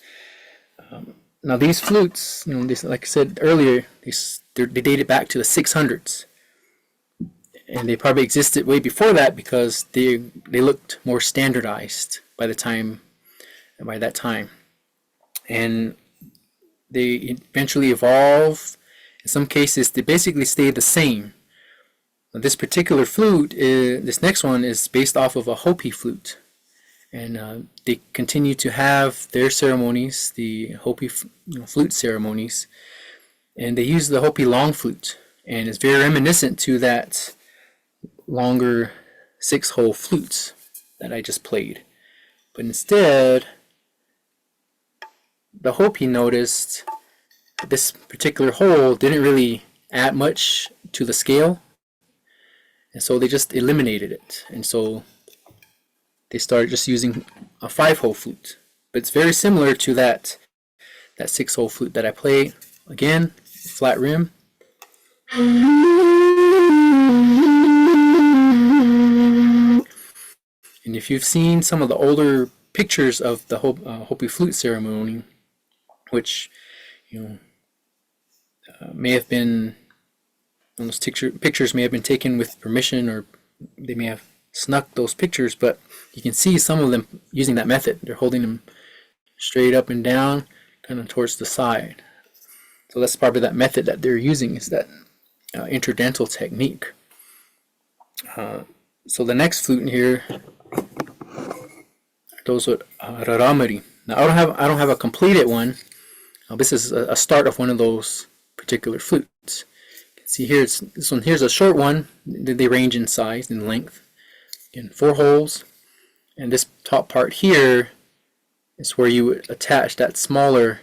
Now these flutes, like I said earlier, they dated back to the 600s. And they probably existed way before that because they looked more standardized by that time. And they eventually evolved. In some cases, they basically stay the same. Now, this particular flute, this next one, is based off of a Hopi flute. And they continue to have their ceremonies, the Hopi flute ceremonies. And they use the Hopi long flute. And it's very reminiscent to that longer 6-hole flutes that I just played. But instead, the Hopi noticed that this particular hole didn't really add much to the scale, and so they just eliminated it. And so they started just using a 5-hole flute. But it's very similar to that 6-hole flute that I play. Again, flat rim. And if you've seen some of the older pictures of the Hopi flute ceremony, which may have been, those pictures may have been taken with permission, or they may have snuck those pictures, but you can see some of them using that method. They're holding them straight up and down, kind of towards the side. So that's probably that method that they're using, is that interdental technique. So the next flute in here, those with raramari. Now I don't have a completed one. This is a start of one of those particular flutes. You can see here, this one here's a short one. They range in size and length. Again, 4 holes, and this top part here is where you would attach that smaller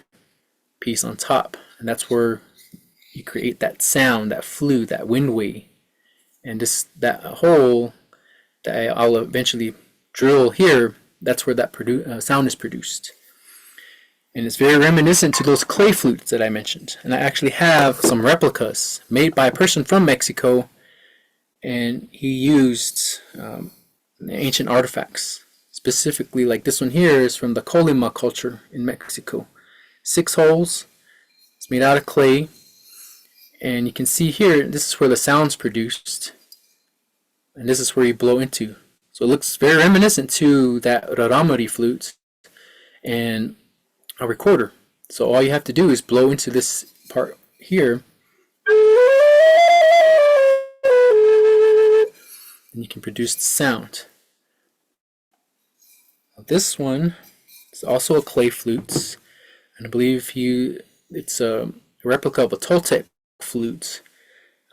piece on top, and that's where you create that sound, that flute, that wind wave. And that hole that I'll eventually drill here, that's where that sound is produced. And it's very reminiscent to those clay flutes that I mentioned. And I actually have some replicas made by a person from Mexico, and he used ancient artifacts. Specifically, like this one here is from the Colima culture in Mexico. 6 holes, it's made out of clay, and you can see here, this is where the sound's produced, and this is where you blow into. So it looks very reminiscent to that raramari flute and a recorder. So all you have to do is blow into this part here, and you can produce the sound. Now this one is also a clay flute, and I believe it's a replica of a Toltec flute.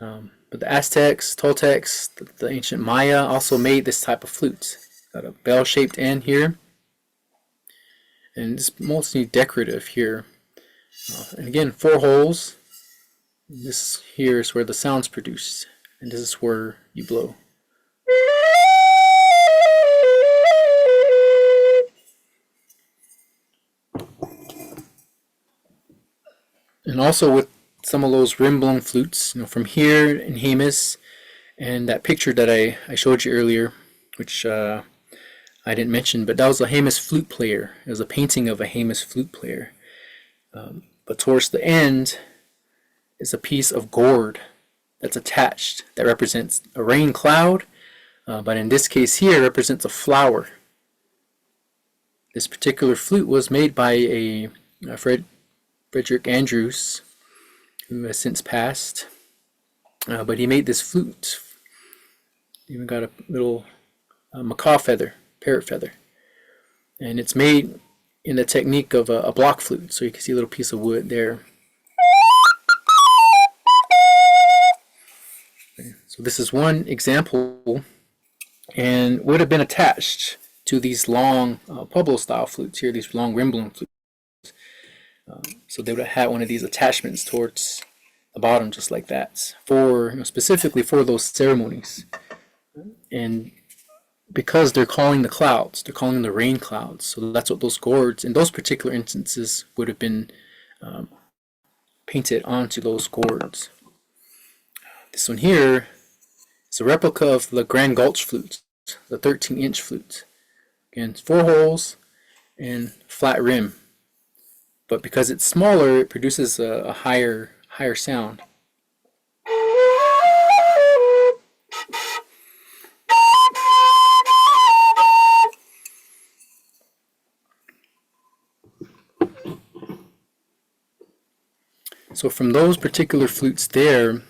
But the Aztecs, Toltecs, the ancient Maya also made this type of flute. Got a bell-shaped end here, and it's mostly decorative here. And again, 4 holes. This here is where the sound's produced, and this is where you blow. And also with some of those rim-blown flutes, from here in Jemez, and that picture that I showed you earlier, which I didn't mention, but that was a Jemez flute player. It was a painting of a Jemez flute player. But towards the end is a piece of gourd that's attached that represents a rain cloud, but in this case here represents a flower. This particular flute was made by a Frederick Andrews, who has since passed, but he made this flute. Even got a little macaw feather, parrot feather, and it's made in the technique of a block flute. So you can see a little piece of wood there. So this is one example, and would have been attached to these long Pueblo style flutes here, these long rim-blown flutes. So they would have had one of these attachments towards the bottom, just like that, for specifically for those ceremonies. And because they're calling the clouds, they're calling the rain clouds. So that's what those gourds in those particular instances would have been painted onto those gourds. This one here is a replica of the Grand Gulch flute, the 13-inch flute. Again, it's 4 holes and flat rim. But because it's smaller, it produces a higher sound. So from those particular flutes there,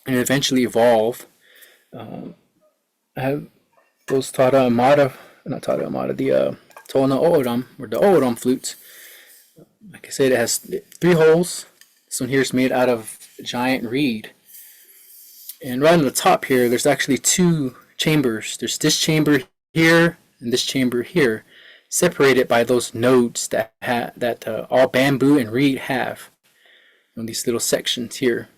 and eventually evolve, I have those Tara Amara, not Tara Amara, the Tona Ooram, or the Ooram flute. Like I said, it has 3 holes. This one here is made out of giant reed. And right on the top here, there's actually 2 chambers. There's this chamber here and this chamber here, separated by those nodes that all bamboo and reed have. On these little sections here.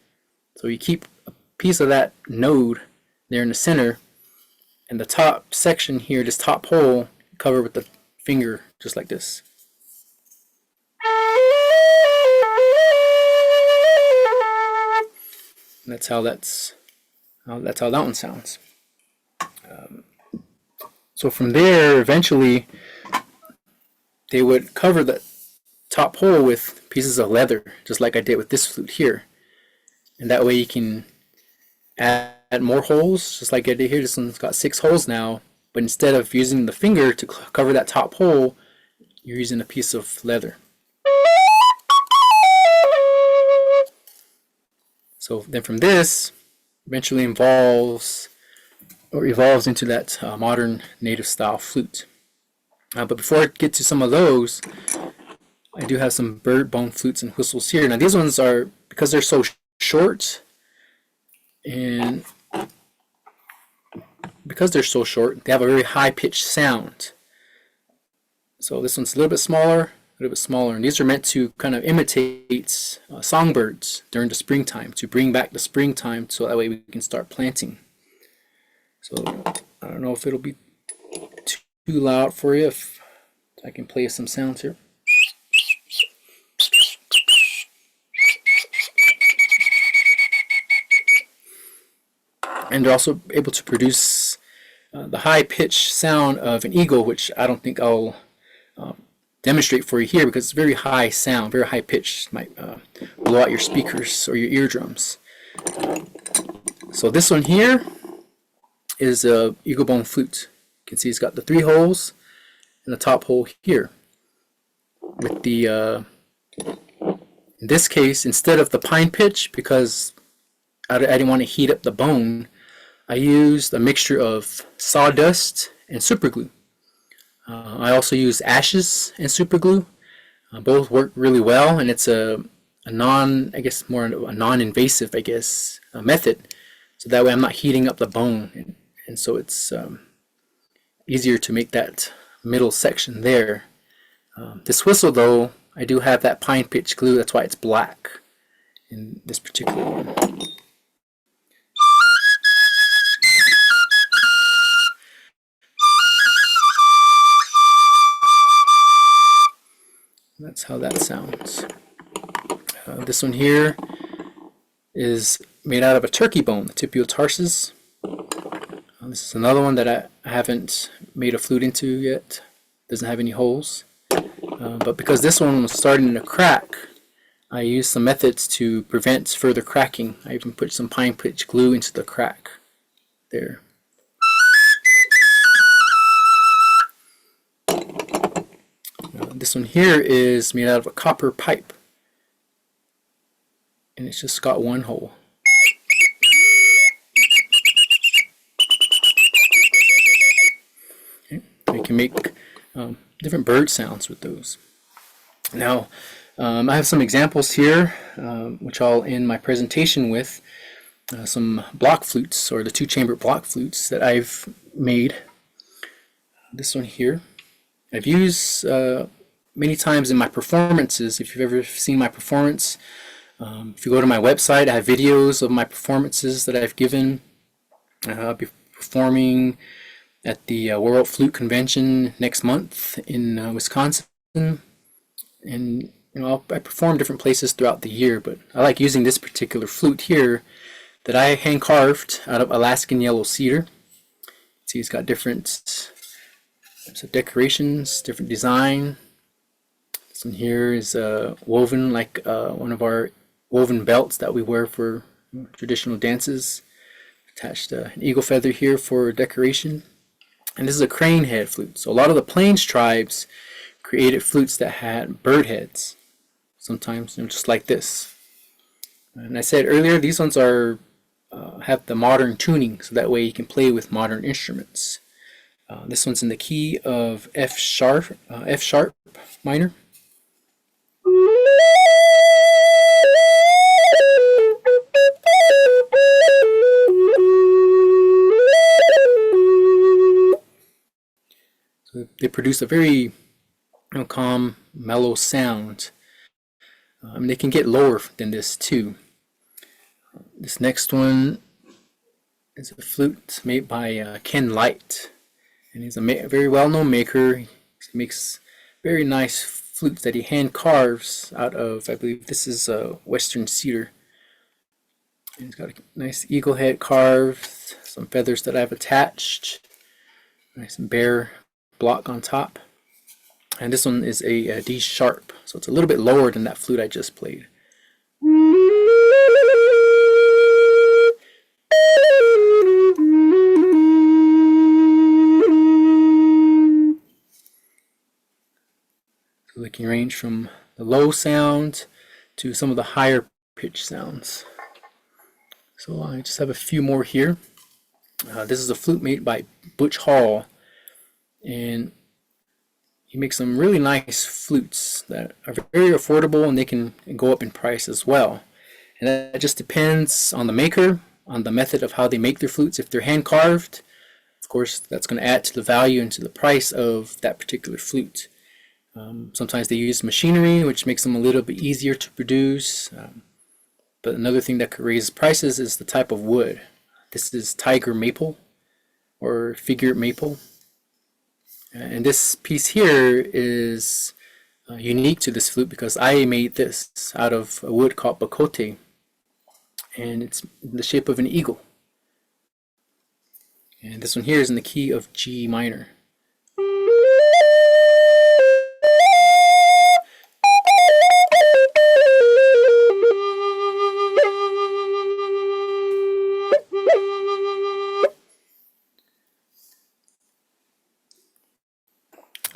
So you keep a piece of that node there in the center, and the top section here, this top hole, covered with the finger, just like this. And that's how that one sounds. So from there, eventually, they would cover the top hole with pieces of leather, just like I did with this flute here. And that way you can add more holes, just like I did here. This one's got 6 holes now, but instead of using the finger to cover that top hole, you're using a piece of leather. So then from this, eventually evolves into that modern native style flute. But before I get to some of those, I do have some bird bone flutes and whistles here. Now these ones are, because they're so short, and because they're so short, they have a very high pitched sound. So this one's a little bit smaller, and these are meant to kind of imitate songbirds during the springtime, to bring back the springtime, so that way we can start planting. So I don't know if it'll be too loud for you, if I can play some sounds here. And they're also able to produce the high-pitched sound of an eagle, which I don't think I'll demonstrate for you here because it's very high sound, very high-pitched. Might blow out your speakers or your eardrums. So this one here is a eagle bone flute. You can see it's got the 3 holes and the top hole here. With the in this case, instead of the pine pitch, because I didn't want to heat up the bone, I used a mixture of sawdust and superglue. I also used ashes and superglue. Both work really well, and it's a I guess more a non-invasive, method. So that way I'm not heating up the bone, and so it's easier to make that middle section there. This whistle, though, I do have that pine pitch glue. That's why it's black in this particular one. That's how that sounds. This one here is made out of a turkey bone, the tibiotarsus. This is another one that I haven't made a flute into yet. Doesn't have any holes. But because this one was starting to crack, I used some methods to prevent further cracking. I even put some pine pitch glue into the crack there. This one here is made out of a copper pipe, and it's just got one hole. Okay. You can make different bird sounds with those. Now, I have some examples here, which I'll end my presentation with. Some block flutes, or the two-chambered block flutes that I've made. This one here, I've used many times in my performances. If you've ever seen my performance, if you go to my website, I have videos of my performances that I've given. I'll be performing at the World Flute Convention next month in Wisconsin, and I perform different places throughout the year, but I like using this particular flute here that I hand carved out of Alaskan yellow cedar. See, it's got different types of decorations, different design. This one here is woven like one of our woven belts that we wear for traditional dances. Attached an eagle feather here for decoration. And this is a crane head flute. So a lot of the Plains tribes created flutes that had bird heads. Sometimes just like this. And I said earlier, these ones are have the modern tuning, so that way you can play with modern instruments. This one's in the key of F sharp minor. So they produce a very calm, mellow sound. They can get lower than this too. This next one is a flute made by Ken Light, and he's a very well-known maker. He makes very nice flutes that he hand carves out of, I believe this is western cedar. And he's got a nice eagle head carved, some feathers that I've attached, nice bare block on top. And this one is a D sharp, so it's a little bit lower than that flute I just played. So they can range from the low sound to some of the higher pitch sounds. So I just have a few more here. This is a flute made by Butch Hall, and he makes some really nice flutes that are very affordable, and they can go up in price as well. And that just depends on the maker, on the method of how they make their flutes. If they're hand carved, of course, that's going to add to the value and to the price of that particular flute. Sometimes they use machinery, which makes them a little bit easier to produce. But another thing that could raise prices is the type of wood. This is tiger maple or figure maple. And this piece here is unique to this flute because I made this out of a wood called bacote, and it's in the shape of an eagle. And this one here is in the key of G minor.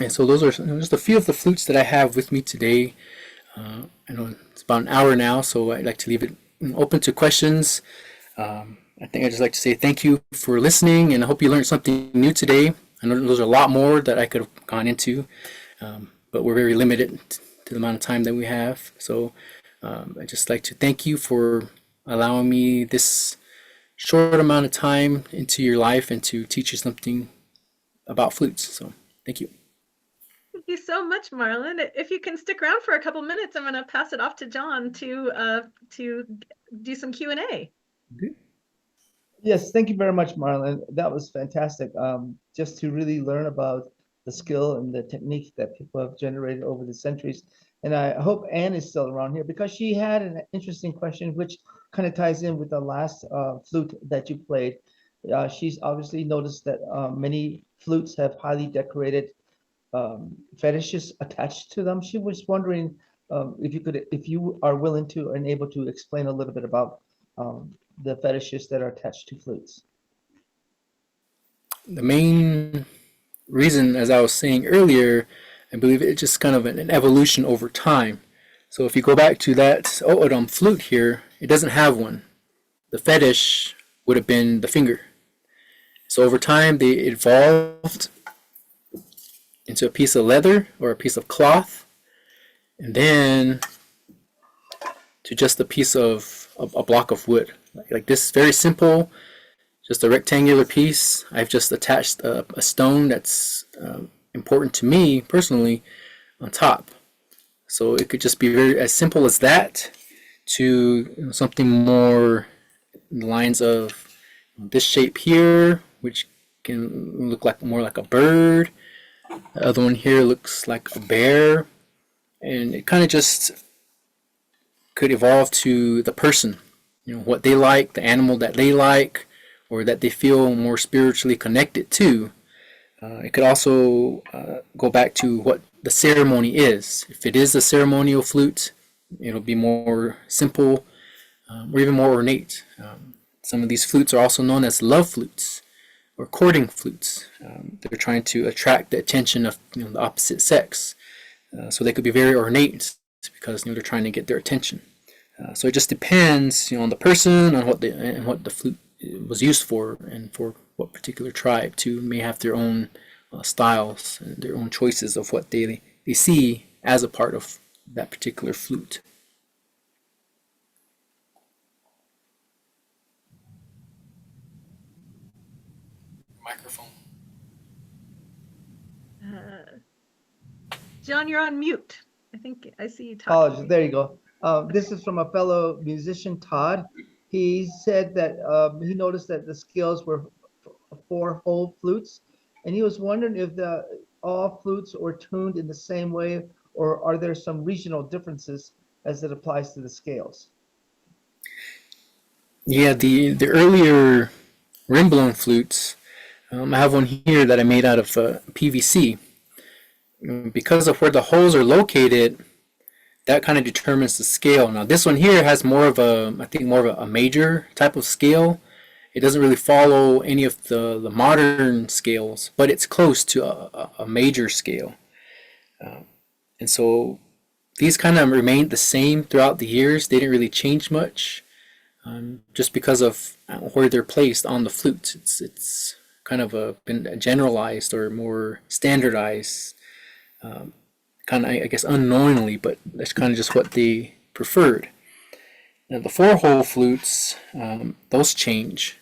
And so those are just a few of the flutes that I have with me today. I know it's about an hour now, so I'd like to leave it open to questions. I think I'd just like to say thank you for listening, and I hope you learned something new today. I know there's a lot more that I could have gone into, but we're very limited to the amount of time that we have. So I'd just like to thank you for allowing me this short amount of time into your life and to teach you something about flutes. So thank you. Thank you so much, Marlon. If you can stick around for a couple minutes, I'm going to pass it off to John to do some Q&A. Yes, thank you very much, Marlon. That was fantastic. Just to really learn about the skill and the techniques that people have generated over the centuries. And I hope Anne is still around here because she had an interesting question, which kind of ties in with the last flute that you played. She's obviously noticed that many flutes have highly decorated fetishes attached to them. She was wondering if you are willing to and able to explain a little bit about the fetishes that are attached to flutes. The main reason, as I was saying earlier, I believe it's just kind of an evolution over time. So if you go back to that O'odham flute here, it doesn't have one. The fetish would have been the finger. So over time they evolved into a piece of leather or a piece of cloth, and then to just a piece of a block of wood. Like this, very simple, just a rectangular piece. I've just attached a stone that's important to me personally on top. So it could just be very as simple as that to something more in the lines of this shape here, which can look like more like a bird. The other one here looks like a bear, and it kind of just could evolve to the person, what they like, the animal that they like, or that they feel more spiritually connected to. It could also go back to what the ceremony is. If it is a ceremonial flute, it'll be more simple or even more ornate. Some of these flutes are also known as love flutes or courting flutes. They're trying to attract the attention of the opposite sex. So they could be very ornate because they're trying to get their attention. So it just depends on the person, on what the flute was used for, and for what particular tribe too. May have their own styles and their own choices of what they see as a part of that particular flute. Microphone. John, you're on mute. I think I see you talking. Apologies. There you go. This is from a fellow musician, Todd. He said that he noticed that the scales were 4 whole flutes, and he was wondering if all flutes are tuned in the same way, or are there some regional differences as it applies to the scales? Yeah, the earlier rim-blown flutes, I have one here that I made out of PVC. Because of where the holes are located, that kind of determines the scale. Now this one here has more of a major type of scale. It doesn't really follow any of the modern scales, but it's close to a major scale. And so these kind of remained the same throughout the years. They didn't really change much, just because of where they're placed on the flute. It's kind of been generalized or more standardized, kind of, I guess, unknowingly, but that's kind of just what they preferred. Now the 4-hole flutes, those change.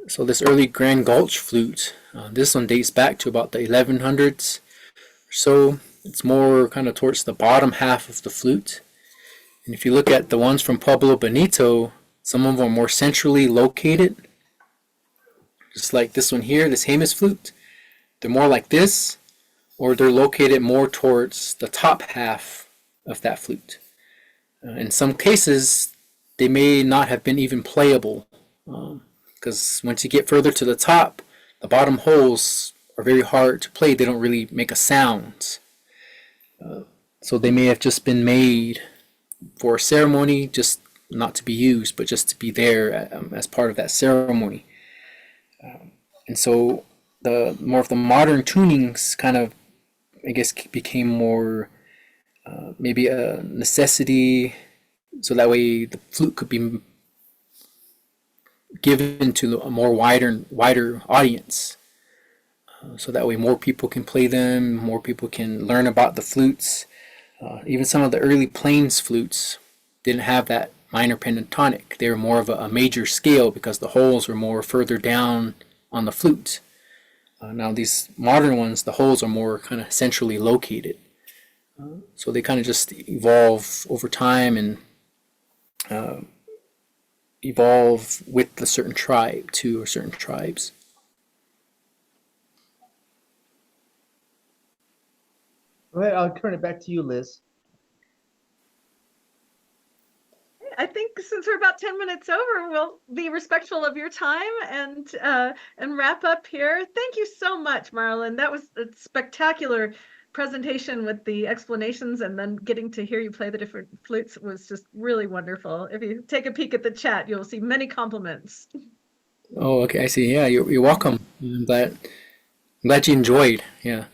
So this early Grand Gulch flute, this one dates back to about the 1100s or so. It's more kind of towards the bottom half of the flute. And if you look at the ones from Pueblo Bonito, some of them are more centrally located. Just like this one here, this Jemez flute. They're more like this, or they're located more towards the top half of that flute. In some cases, they may not have been even playable, because once you get further to the top, the bottom holes are very hard to play. They don't really make a sound. So they may have just been made for a ceremony, just not to be used, but just to be there as part of that ceremony. And so the more of the modern tunings kind of, I guess, became more maybe a necessity, so that way the flute could be given to a more wider audience. So that way more people can play them, more people can learn about the flutes. Even some of the early plains flutes didn't have that minor pentatonic. They were more of a major scale because the holes were more further down on the flute. Now these modern ones, the holes are more kind of centrally located. So they kind of just evolve over time and evolve with a certain tribe too, or certain tribes. Go ahead, I'll turn it back to you, Liz. I think since we're about 10 minutes over, we'll be respectful of your time and wrap up here. Thank you so much, Marlon. That was a spectacular presentation with the explanations, and then getting to hear you play the different flutes was just really wonderful. If you take a peek at the chat, you'll see many compliments. Oh, okay, I see. Yeah, you're welcome. I'm glad you enjoyed. Yeah.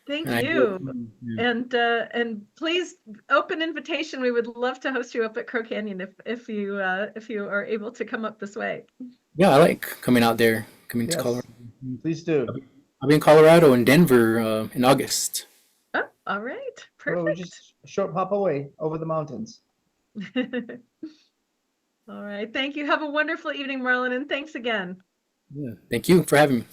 Thank I you. Yeah. And please, open invitation. We would love to host you up at Crow Canyon if you are able to come up this way. Yeah, I like coming out there, coming to Yes, Colorado. please do. I'll be in Colorado and Denver in August. Oh, all right, Well, we're perfect. just a short hop away over the mountains. All right, thank you. Have a wonderful evening, Marlon, and thanks again. Yeah. Thank you for having me.